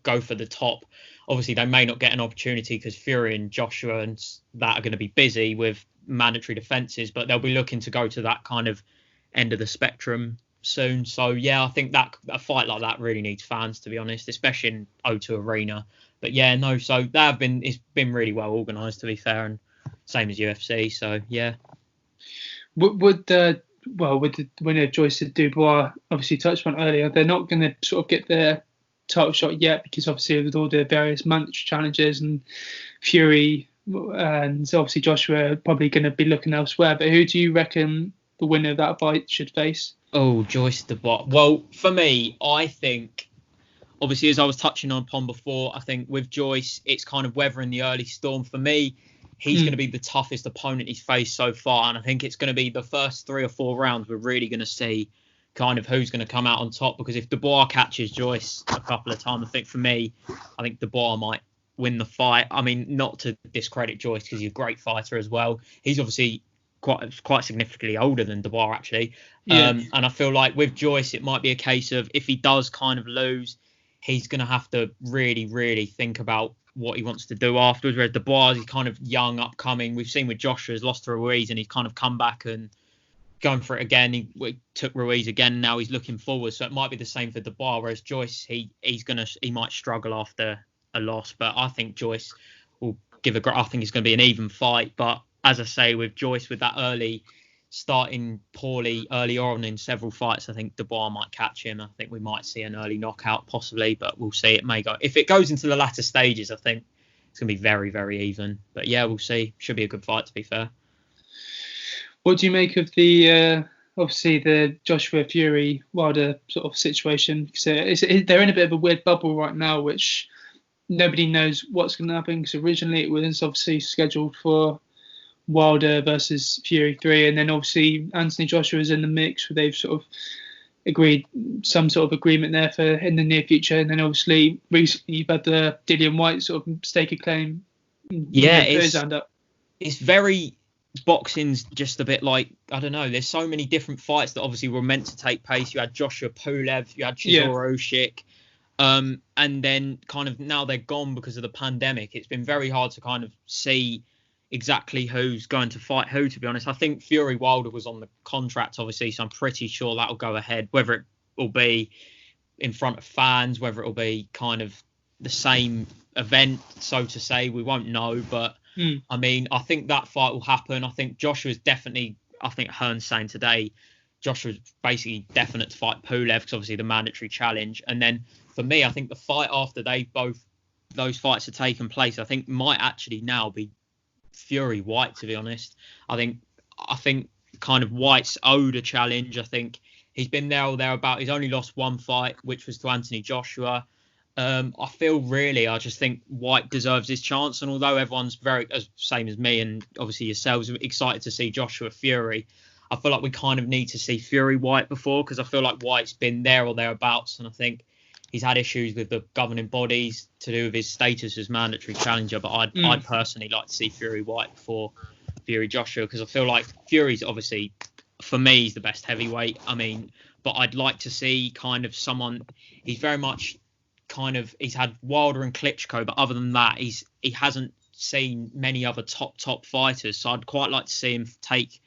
go for the top. Obviously they may not get an opportunity because Fury and Joshua and that are going to be busy with mandatory defences, but they'll be looking to go to that kind of end of the spectrum soon. So yeah, I think that a fight like that really needs fans, to be honest, especially in O2 Arena. But yeah, no, so it's been really well organised, to be fair, and same as UFC. So yeah.
With the winner Joyce and Dubois, obviously touched on earlier, they're not going to sort of get their title shot yet because obviously with all the various mandatory challenges and Fury and obviously Joshua are probably going to be looking elsewhere. But who do you reckon the winner of that fight should face?
Oh, Joyce Dubois. Well, for me, I think obviously as I was touching upon before, I think with Joyce it's kind of weathering the early storm. For me, he's going to be the toughest opponent he's faced so far. And I think it's going to be the first 3 or 4 rounds we're really going to see kind of who's going to come out on top. Because if Dubois catches Joyce a couple of times, I think for me, I think Dubois might win the fight. I mean, not to discredit Joyce because he's a great fighter as well. He's obviously quite significantly older than Dubois, actually. And I feel like with Joyce, it might be a case of if he does kind of lose, he's going to have to really, really think about what he wants to do afterwards. Whereas Dubois, he's kind of young, upcoming. We've seen with Joshua, he's lost to Ruiz and he's kind of come back and going for it again. He took Ruiz again. Now he's looking forward. So it might be the same for Dubois. Whereas Joyce, he might struggle after a loss. But I think Joyce will I think it's going to be an even fight. But as I say, with Joyce, with that starting poorly early on in several fights, I think Dubois might catch him. I think we might see an early knockout possibly, but we'll see. It may go. If it goes into the latter stages, I think it's going to be very, very even. But yeah, we'll see. Should be a good fight, to be fair.
What do you make of the obviously the Joshua Fury Wilder sort of situation? So they're in a bit of a weird bubble right now, which nobody knows what's going to happen. Because originally it was obviously scheduled for Wilder versus Fury 3, and then obviously Anthony Joshua is in the mix, where they've sort of agreed some sort of agreement there for in the near future. And then obviously recently you've had the Dillian Whyte sort of stake a claim.
Yeah, it's very, boxing's just a bit like, I don't know, there's so many different fights that obviously were meant to take place. You had Joshua Pulev, you had Chisora Usyk, and then kind of now they're gone because of the pandemic. It's been very hard to kind of see exactly who's going to fight who, to be honest. I think Fury Wilder was on the contract, obviously, so I'm pretty sure that'll go ahead. Whether it will be in front of fans, whether it will be kind of the same event, so to say, we won't know. But I mean, I think that fight will happen. I think Joshua's definitely, I think Hearn's saying today, Joshua's basically definite to fight Pulev, because obviously the mandatory challenge. And then for me, I think the fight after those fights have taken place, I think might actually now be Fury Whyte, to be honest. I think kind of Whyte's owed a challenge. I think he's been there or thereabout. He's only lost one fight, which was to Anthony Joshua. I just think Whyte deserves his chance. And although everyone's same as me and obviously yourselves, excited to see Joshua Fury, I feel like we kind of need to see Fury Whyte before, because I feel like Whyte's been there or thereabouts, and I think he's had issues with the governing bodies to do with his status as mandatory challenger. But I'd personally like to see Fury Whyte before Fury Joshua, because I feel like Fury's obviously, for me, he's the best heavyweight. I mean, but I'd like to see kind of someone, he's very much kind of, he's had Wilder and Klitschko, but other than that, he hasn't seen many other top fighters. So I'd quite like to see him take,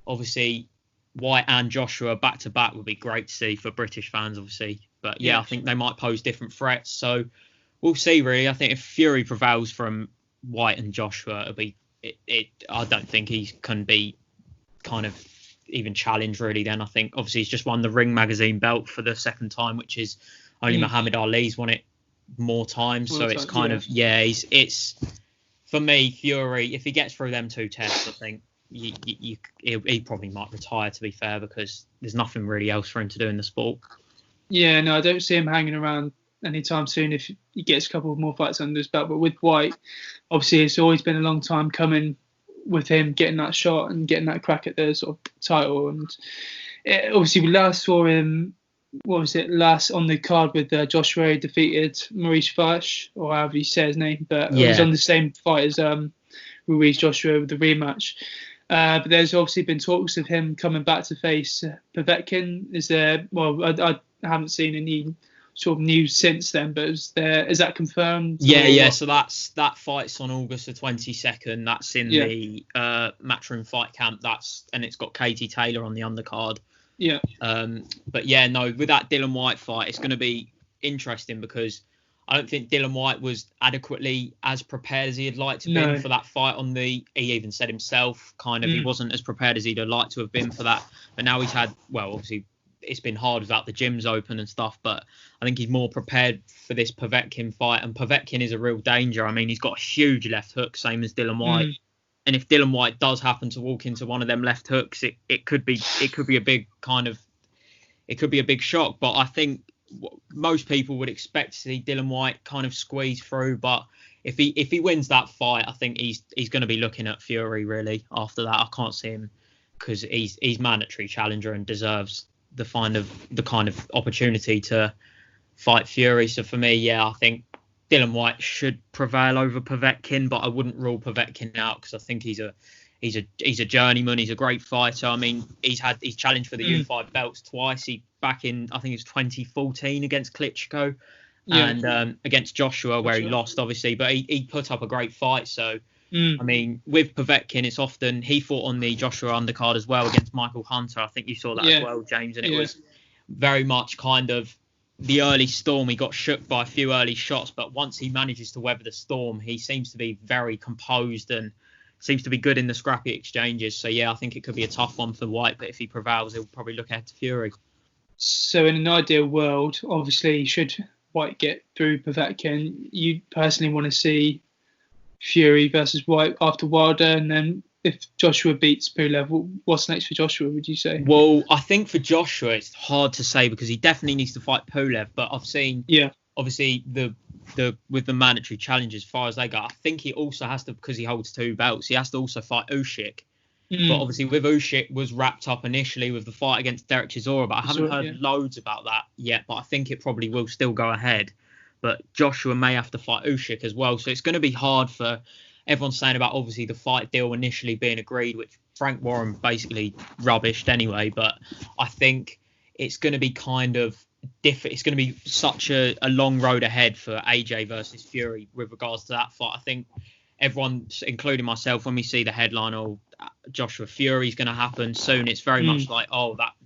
obviously, Whyte and Joshua back to back would be great to see for British fans, obviously. But yeah, I think they might pose different threats. So we'll see, really. I think if Fury prevails from Whyte and Joshua, it'll be I don't think he can be kind of even challenged, really. Then I think obviously he's just won the Ring Magazine belt for the second time, which is only Muhammad Ali's won it more times. So it's kind of it's for me, Fury, if he gets through them 2 tests, I think he probably might retire, to be fair, because there's nothing really else for him to do in the sport.
Yeah, no, I don't see him hanging around anytime soon if he gets a couple more fights under his belt. But with Whyte, obviously, it's always been a long time coming with him getting that shot and getting that crack at the sort of title. And obviously, we last saw him, last on the card with Joshua defeated Maurice Vash, or however you say his name, but it was on the same fight as Ruiz Joshua with the rematch. But there's obviously been talks of him coming back to face Povetkin. Is there? Well, I haven't seen any sort of news since then, but is that confirmed?
Yeah. So that fight's on August the 22nd. That's in the Matchroom Fight Camp. And it's got Katie Taylor on the undercard.
Yeah.
But yeah, no, with that Dillian Whyte fight, it's going to be interesting, because I don't think Dillian Whyte was adequately as prepared as he'd like to be for that fight he even said himself, kind of, he wasn't as prepared as he'd have liked to have been for that. But now he's had, well, obviously it's been hard without the gyms open and stuff, but I think he's more prepared for this Povetkin fight. And Povetkin is a real danger. I mean, he's got a huge left hook, same as Dillian Whyte. And if Dillian Whyte does happen to walk into one of them left hooks, it could be a big shock. But I think most people would expect to see Dylan White kind of squeeze through, but if he wins that fight, I think he's going to be looking at Fury really. After that, I can't see him, because he's mandatory challenger and deserves the kind of opportunity to fight Fury. So for me, yeah, I think Dylan White should prevail over Povetkin, but I wouldn't rule Povetkin out, because I think he's a journeyman. He's a great fighter. I mean, he's challenged for the unified belts twice. He back in, I think it was 2014 against Klitschko, and against Joshua, where he lost obviously, but he put up a great fight. So I mean, with Povetkin, it's often he fought on the Joshua undercard as well against Michael Hunter. I think you saw that as well, James, and it was very much kind of the early storm. He got shook by a few early shots, but once he manages to weather the storm, he seems to be very composed and seems to be good in the scrappy exchanges. So yeah, I think it could be a tough one for White, but if he prevails, he'll probably look ahead to Fury.
So in an ideal world, obviously, should White get through Povetkin, you personally want to see Fury versus White after Wilder, and then if Joshua beats Pulev, what's next for Joshua, would you say?
Well, I think for Joshua, it's hard to say, because he definitely needs to fight Pulev, but I've seen obviously the with the mandatory challenges, as far as they go, I think he also has to, because he holds 2 belts, he has to also fight Usyk. But obviously with Usyk was wrapped up initially with the fight against Derek Chisora, but I haven't heard loads about that yet, but I think it probably will still go ahead. But Joshua may have to fight Usyk as well, so it's going to be hard for everyone's saying about obviously the fight deal initially being agreed, which Frank Warren basically rubbished anyway, but I think it's going to be kind of different. It's going to be such a long road ahead for AJ versus Fury with regards to that fight. I think everyone, including myself, when we see the headline, Joshua Fury's going to happen soon, it's very much like,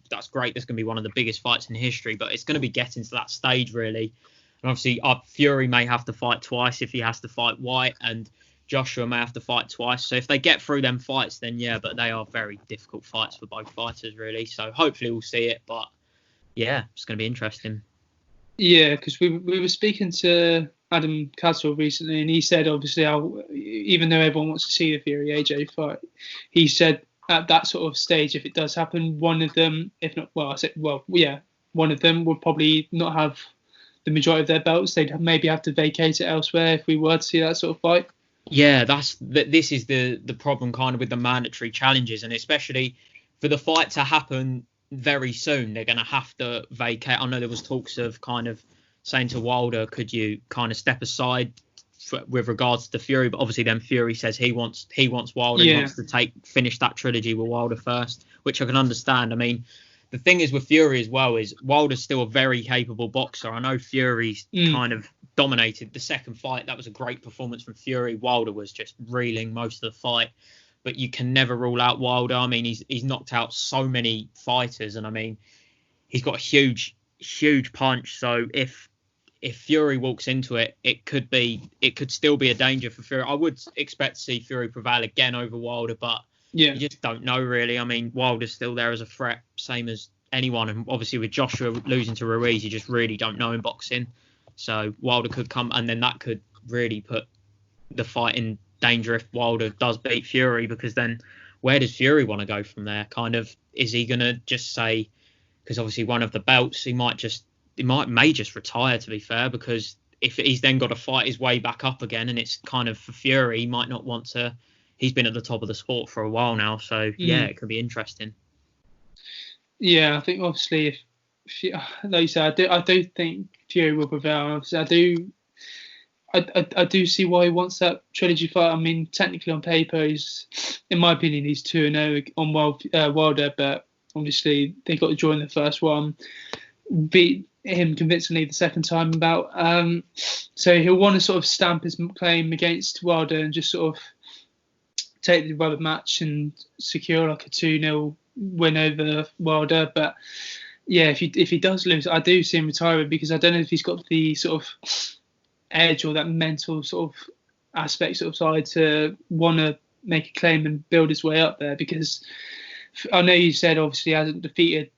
that's great, that's going to be one of the biggest fights in history, but it's going to be getting to that stage really. And obviously Fury may have to fight twice if he has to fight White, and Joshua may have to fight twice. So if they get through them fights, then yeah, but they are very difficult fights for both fighters really. So hopefully we'll see it, but yeah, it's going to be interesting.
Yeah, because we were speaking to Adam Castle recently, and he said obviously even though everyone wants to see the Fury AJ fight, he said at that sort of stage, if it does happen, one of them, if not, one of them would probably not have the majority of their belts. They'd maybe have to vacate it elsewhere if we were to see that sort of fight.
Yeah, this is the problem kind of with the mandatory challenges, and especially for the fight to happen very soon, they're going to have to vacate. I know there was talks of kind of saying to Wilder, could you kind of step aside with regards to Fury, but obviously then Fury says he wants Wilder, he wants to finish that trilogy with Wilder first, which I can understand. I mean, the thing is with Fury as well is Wilder's still a very capable boxer. I know Fury's kind of dominated the second fight. That was a great performance from Fury. Wilder was just reeling most of the fight, but you can never rule out Wilder. I mean, he's knocked out so many fighters, and I mean, he's got a huge punch. So if Fury walks into it, it could still be a danger for Fury. I would expect to see Fury prevail again over Wilder, but you just don't know really. I mean, Wilder's still there as a threat, same as anyone, and obviously with Joshua losing to Ruiz, you just really don't know in boxing. So Wilder could come, and then that could really put the fight in danger if Wilder does beat Fury, because then where does Fury want to go from there? Kind of, is he going to just say, because obviously one of the belts, he may just retire, to be fair, because if he's then got to fight his way back up again, and it's kind of for Fury, he might not want to. He's been at the top of the sport for a while now, so yeah, it could be interesting.
Yeah, I think obviously if like you said, I do think Fury will prevail. Obviously, I do see why he wants that trilogy fight. I mean, technically on paper, in my opinion, he's 2-0 on Wilder, but obviously they got to join the first one, beat him convincingly the second time about. So he'll want to sort of stamp his claim against Wilder and just sort of take the rubber match and secure like a 2-0 win over Wilder. But yeah, if he does lose, I do see him retiring, because I don't know if he's got the sort of edge or that mental sort of aspect sort of side to want to make a claim and build his way up there. Because I know you said obviously he hasn't defeated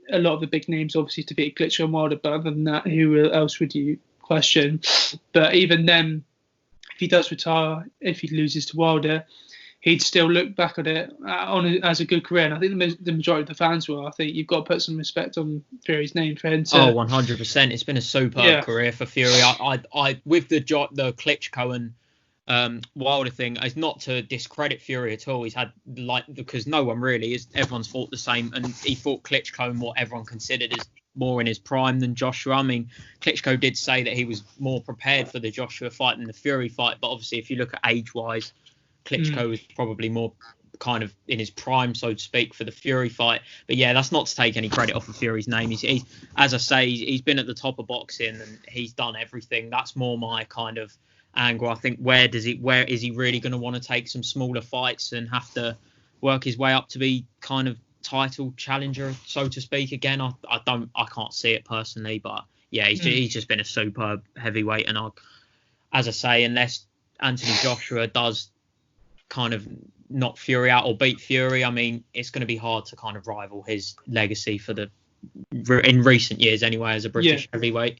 a lot of the big names, obviously he's defeated Klitschko and Wilder, but other than that, who else would you question? But even then, if he does retire, if he loses to Wilder, he'd still look back at it as a good career. And I think the majority of the fans will. I think you've got to put some respect on Fury's name for him to...
100%. It's been a superb career for Fury. I with the Klitschko and Wilder thing, it's not to discredit Fury at all. He's had, because no one really is, everyone's fought the same, and he fought Klitschko in what everyone considered as more in his prime than Joshua. I mean, Klitschko did say that he was more prepared for the Joshua fight than the Fury fight, but obviously if you look at age-wise, Klitschko was probably more kind of in his prime, so to speak, for the Fury fight. But yeah, that's not to take any credit off of Fury's name. He's as I say, he's been at the top of boxing and he's done everything. That's more my kind of angle. I think where is he really going to want to take some smaller fights and have to work his way up to be kind of title challenger, so to speak, again? I can't see it personally, but yeah, he's just been a superb heavyweight, and as I say, unless Anthony Joshua does kind of knock Fury out or beat Fury, I mean, it's going to be hard to kind of rival his legacy in recent years anyway as a British heavyweight.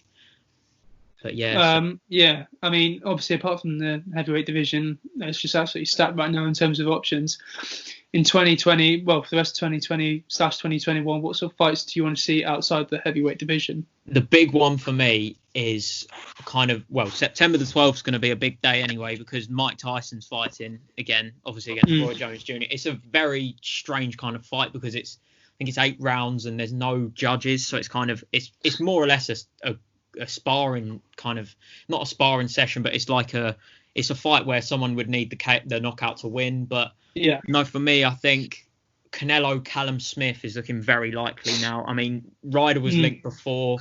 But yeah. I mean, obviously, apart from the heavyweight division, it's just absolutely stacked right now in terms of options. In 2020, well, for the rest of 2020/2021, what sort of fights do you want to see outside the heavyweight division? The big one for me is September the 12th is going to be a big day anyway, because Mike Tyson's fighting again, obviously against Roy Jones Jr. It's a very strange kind of fight because I think it's 8 rounds and there's no judges, so it's kind of it's more or less a sparring kind of, not a sparring session, but it's like it's a fight where someone would need the knockout to win. But no, for me, I think Canelo Callum Smith is looking very likely now. I mean, Ryder was linked before,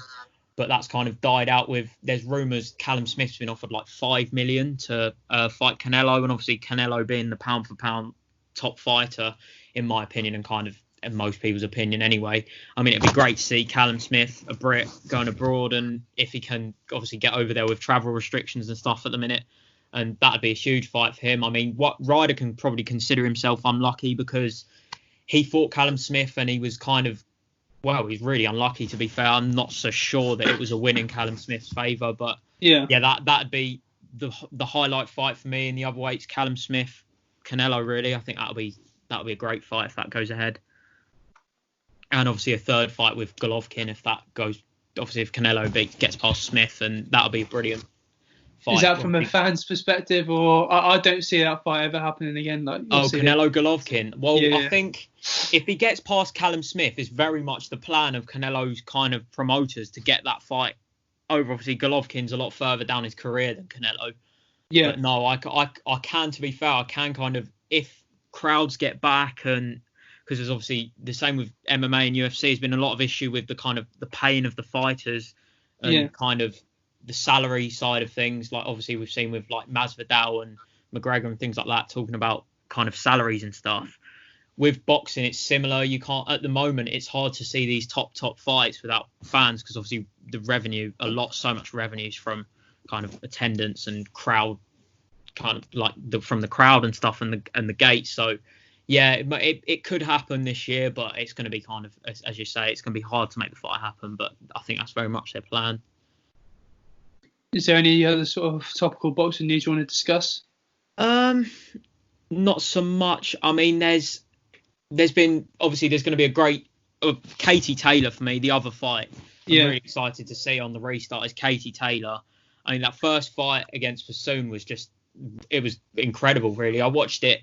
but that's kind of died out with, there's rumours Callum Smith's been offered like $5 million to fight Canelo, and obviously Canelo being the pound for pound top fighter, in my opinion, and kind of in most people's opinion anyway. I mean, it'd be great to see Callum Smith, a Brit, going abroad, and if he can obviously get over there with travel restrictions and stuff at the minute, and that'd be a huge fight for him. I mean, what Ryder can probably consider himself unlucky because he fought Callum Smith and he was kind of, he's really unlucky, to be fair. I'm not so sure that it was a win in Callum Smith's favour, but that'd be the highlight fight for me in the other weights. Callum Smith, Canelo, really. I think that'll be a great fight if that goes ahead. And obviously a third fight with Golovkin if that goes. Obviously, if Canelo gets past Smith, and that'll be a brilliant fight.
Is that from a fan's perspective, or I don't see that fight ever happening again?
Canelo Golovkin. Well, I think if he gets past Callum Smith, it's very much the plan of Canelo's kind of promoters to get that fight over. Obviously, Golovkin's a lot further down his career than Canelo. Yeah. But no, I can, to be fair, I can kind of, if crowds get back, and because there's obviously the same with MMA and UFC, there's been a lot of issue with the kind of the pain of the fighters and kind of the salary side of things. Like obviously we've seen with like Masvidal and McGregor and things like that, talking about kind of salaries and stuff. With boxing, it's similar. You can't, at the moment, it's hard to see these top fights without fans, because obviously the revenue, so much revenues from kind of attendance and crowd, kind of like from the crowd and stuff, and the gates. So yeah, it could happen this year, but it's going to be kind of, as you say, it's going to be hard to make the fight happen. But I think that's very much their plan.
Is there any other sort of topical boxing news you want to discuss?
Not so much. I mean, there's been, obviously there's going to be a great Katie Taylor for me, the other fight. I'm really excited to see on the restart is Katie Taylor. I mean, that first fight against Fasoon was it was incredible, really. I watched it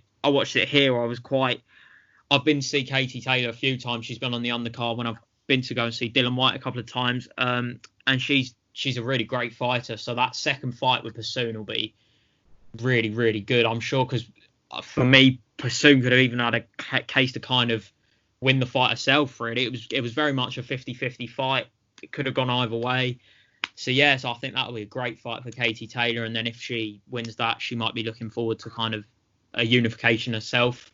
here. I've been to see Katie Taylor a few times. She's been on the undercard when I've been to go and see Dylan White a couple of times. And she's a really great fighter. So that second fight with Fasoon will be really, really good, I'm sure, because for me, Fasoon could have even had a case to kind of win the fight herself, really. It was very much a 50-50 fight. It could have gone either way. So I think that'll be a great fight for Katie Taylor. And then if she wins that, she might be looking forward to kind of a unification herself.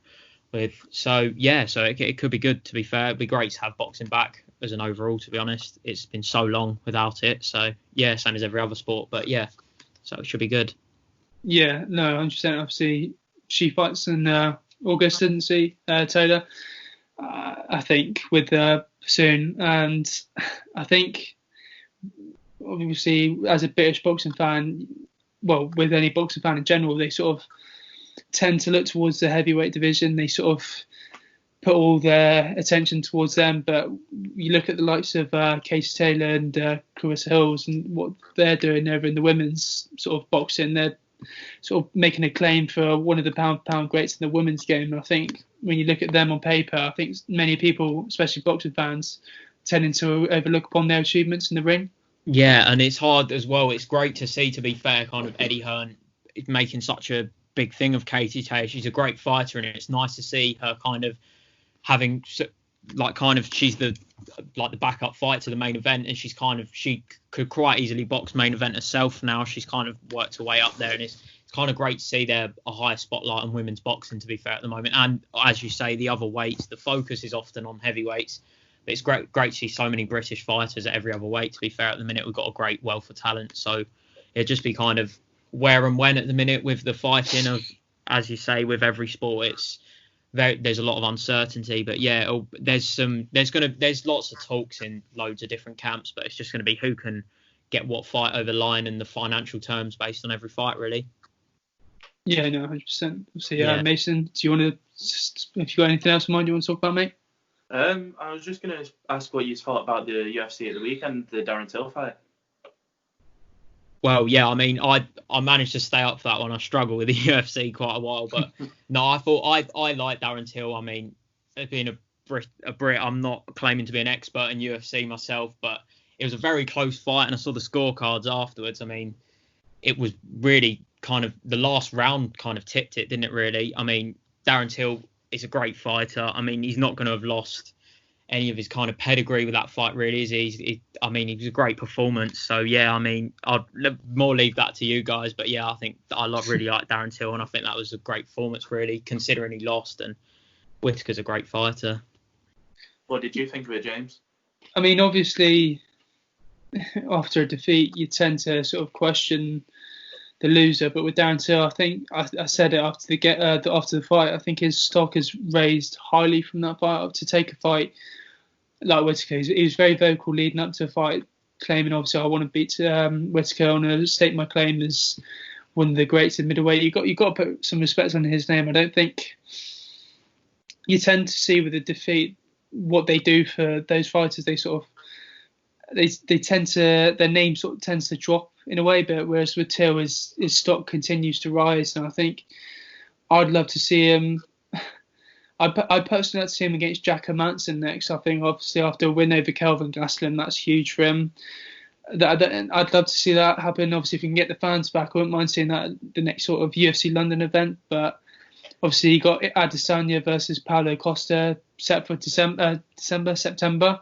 So it could be good, to be fair. It'd be great to have boxing back as an overall, to be honest. It's been so long without it. So same as every other sport. But so it should be good.
Yeah, no, 100%. Obviously, she fights in August, didn't she, Taylor? I think with soon, and I think obviously as a British boxing fan, well, with any boxing fan in general, they sort of tend to look towards the heavyweight division. They sort of put all their attention towards them. But you look at the likes of Casey Taylor and Clarissa Hills and what they're doing over in the women's sort of boxing. They're sort of making a claim for one of the pound greats in the women's game. And I think when you look at them on paper, I think many people, especially boxing fans, tending to overlook upon their achievements in the ring.
Yeah, and it's hard as well. It's great to see, to be fair, kind of Eddie Hearn making such a big thing of Katie Taylor. She's a great fighter, and it's nice to see her kind of having, like, kind of, she's the backup fight to the main event, and she could quite easily box main event herself now. She's kind of worked her way up there, and it's kind of great to see there a higher spotlight on women's boxing, to be fair, at the moment. And as you say, the other weights, the focus is often on heavyweights. But it's great to see so many British fighters at every other weight, to be fair. At the minute, we've got a great wealth of talent. So it'd just be kind of where and when at the minute with the fighting of, as you say, with every sport, there's a lot of uncertainty. But yeah, there's lots of talks in loads of different camps, but it's just going to be who can get what fight over the line and the financial terms based on every fight, really.
Yeah, no, 100%. So yeah, Mason, do you want to, if you got anything else in mind you want to talk about, mate?
I was just going to ask what you thought about the UFC at the weekend, the Darren Till fight.
Well, yeah, I mean, I managed to stay up for that one. I struggled with the UFC quite a while, but no, I thought I like Darren Till. I mean, being a Brit, I'm not claiming to be an expert in UFC myself, but it was a very close fight, and I saw the scorecards afterwards. I mean, it was really kind of, the last round kind of tipped it, didn't it, really? I mean, Darren Till is a great fighter. I mean, he's not going to have lost any of his kind of pedigree with that fight, really, is he? I mean, it was a great performance. So, yeah, I mean, I'd more leave that to you guys. But, yeah, I think I really like Darren Till, and I think that was a great performance, really, considering he lost. And Whittaker's a great fighter.
What did you think of it, James?
I mean, obviously, after a defeat, you tend to sort of question the loser, but with Darren Till, I think I said it after the fight. I think his stock has raised highly from that fight up to take a fight like Whittaker. He was very vocal leading up to the fight, claiming obviously I want to beat Whittaker. I want to state my claim as one of the greats in middleweight. You got to put some respect on his name. I don't think you tend to see with a defeat what they do for those fighters. They sort of they tend to, their name sort of tends to drop in a way, but whereas with Till, his stock continues to rise, and I think I'd love to see him. I'd personally like to see him against Jack Hermansson next. I think obviously after a win over Kelvin Gastelum, that's huge for him. I'd love to see that happen. Obviously, if we can get the fans back, I wouldn't mind seeing that the next sort of UFC London event. But obviously, you got Adesanya versus Paulo Costa set for September.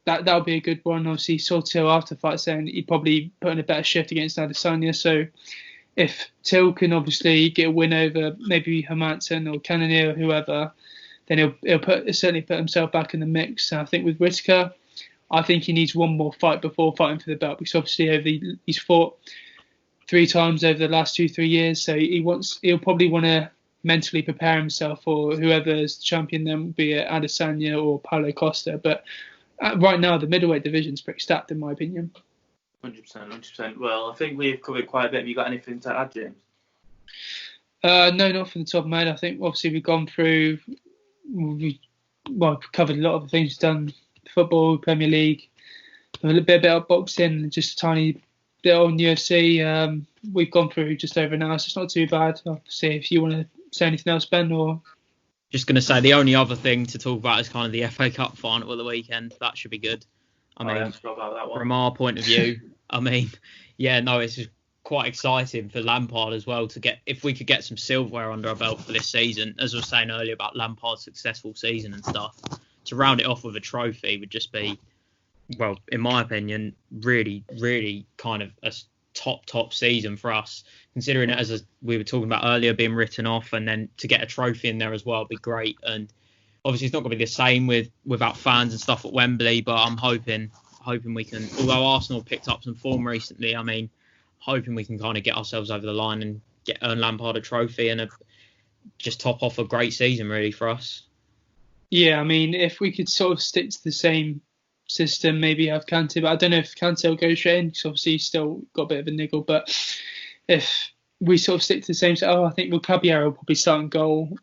That would be a good one. Obviously, saw Till after the fight saying he'd probably put in a better shift against Adesanya. So if Till can obviously get a win over maybe Hermansson or Cannonier or whoever, then he'll certainly put himself back in the mix. And I think with Whittaker, I think he needs one more fight before fighting for the belt, because obviously he's fought 3 times over the last 2-3 years. So he'll probably want to mentally prepare himself for whoever is the champion, then be it Adesanya or Paulo Costa. But right now, the middleweight division is pretty stacked, in my opinion.
100%. Well, I think we've covered quite a bit. Have you got anything to add, James?
No, not from the top of my head. I think obviously we've gone through, we've covered a lot of the things we've done: football, Premier League, a little bit about boxing, just a tiny bit on UFC. We've gone through just over an hour, so it's not too bad. I'll see if you want to say anything else, Ben, or...
Just going to say the only other thing to talk about is kind of the FA Cup final of the weekend. That should be good. I mean, from our point of view, I mean, yeah, no, it's just quite exciting for Lampard as well to get, if we could get some silverware under our belt for this season. As I was saying earlier about Lampard's successful season and stuff, to round it off with a trophy would just be, well, in my opinion, really, really kind of a top season for us, considering it, as we were talking about earlier, being written off, and then to get a trophy in there as well would be great. And obviously it's not going to be the same without fans and stuff at Wembley, but I'm hoping we can, although Arsenal picked up some form recently, I mean, hoping we can kind of get ourselves over the line and earn Lampard a trophy and just top off a great season really for us.
Yeah, I mean, if we could sort of stick to the same system, maybe have Kante, but I don't know if Kante will go straight in, because obviously he's still got a bit of a niggle. But if we sort of stick to the same. So, I think Caballero will probably start in goal.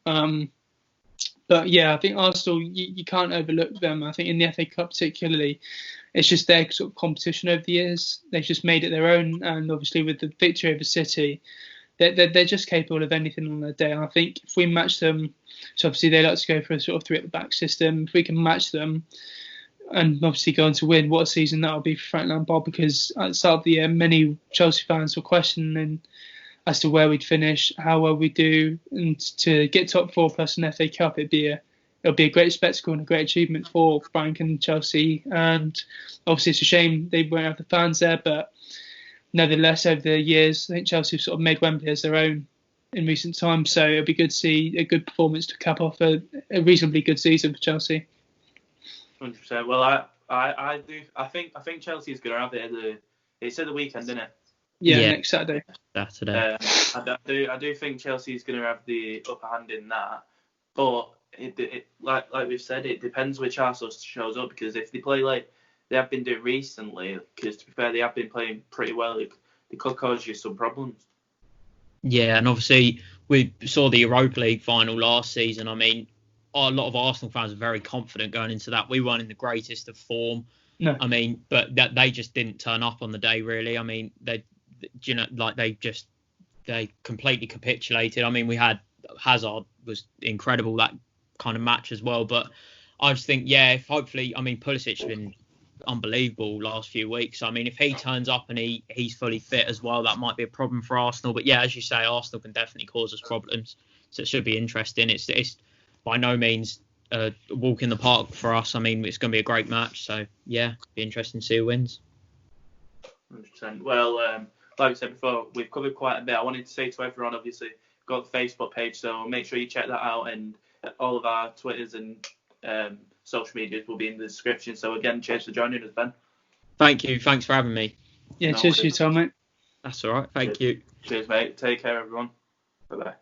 But yeah, I think Arsenal, you can't overlook them. I think in the FA Cup particularly, it's just their sort of competition over the years. They've just made it their own, and obviously with the victory over City, they're just capable of anything on their day. And I think if we match them, so obviously they like to go for a sort of 3 at the back system. If we can match them, and obviously go on to win, what a season that will be for Frank Lampard, because at the start of the year, many Chelsea fans were questioning as to where we'd finish, how well we do, and to get top 4 plus an FA Cup, it'll be a great spectacle and a great achievement for Frank and Chelsea. And obviously it's a shame they won't have the fans there, but nevertheless, over the years, I think Chelsea have sort of made Wembley as their own in recent times, so it'll be good to see a good performance to cap off a reasonably good season for Chelsea.
100%. Well, I think Chelsea is going to have it it's at the weekend, isn't it?
Yeah, next Saturday.
Saturday.
I do think Chelsea is going to have the upper hand in that, but like we've said, it depends which Arsenal shows up, because if they play like they have been doing recently, because to be fair, they have been playing pretty well, they could cause you some problems.
Yeah, and obviously we saw the Europa League final last season. I mean, a lot of Arsenal fans are very confident going into that. We weren't in the greatest of form.
No.
I mean, but they just didn't turn up on the day, really. I mean, they completely capitulated. I mean, we had Hazard was incredible that kind of match as well. But I just think, hopefully, I mean, Pulisic has been unbelievable last few weeks. I mean, if he turns up and he's fully fit as well, that might be a problem for Arsenal. But yeah, as you say, Arsenal can definitely cause us problems. So it should be interesting. It's by no means a walk in the park for us. I mean, it's going to be a great match. So yeah, be interesting to see who wins.
100%. Well, like I said before, we've covered quite a bit. I wanted to say to everyone, obviously, we've got the Facebook page, so make sure you check that out, and all of our Twitters and social medias will be in the description. So again, cheers for joining us, Ben.
Thank you. Thanks for having me.
Yeah, cheers for your time, mate.
That's all right. Thank you.
Cheers, mate. Take care, everyone. Bye-bye.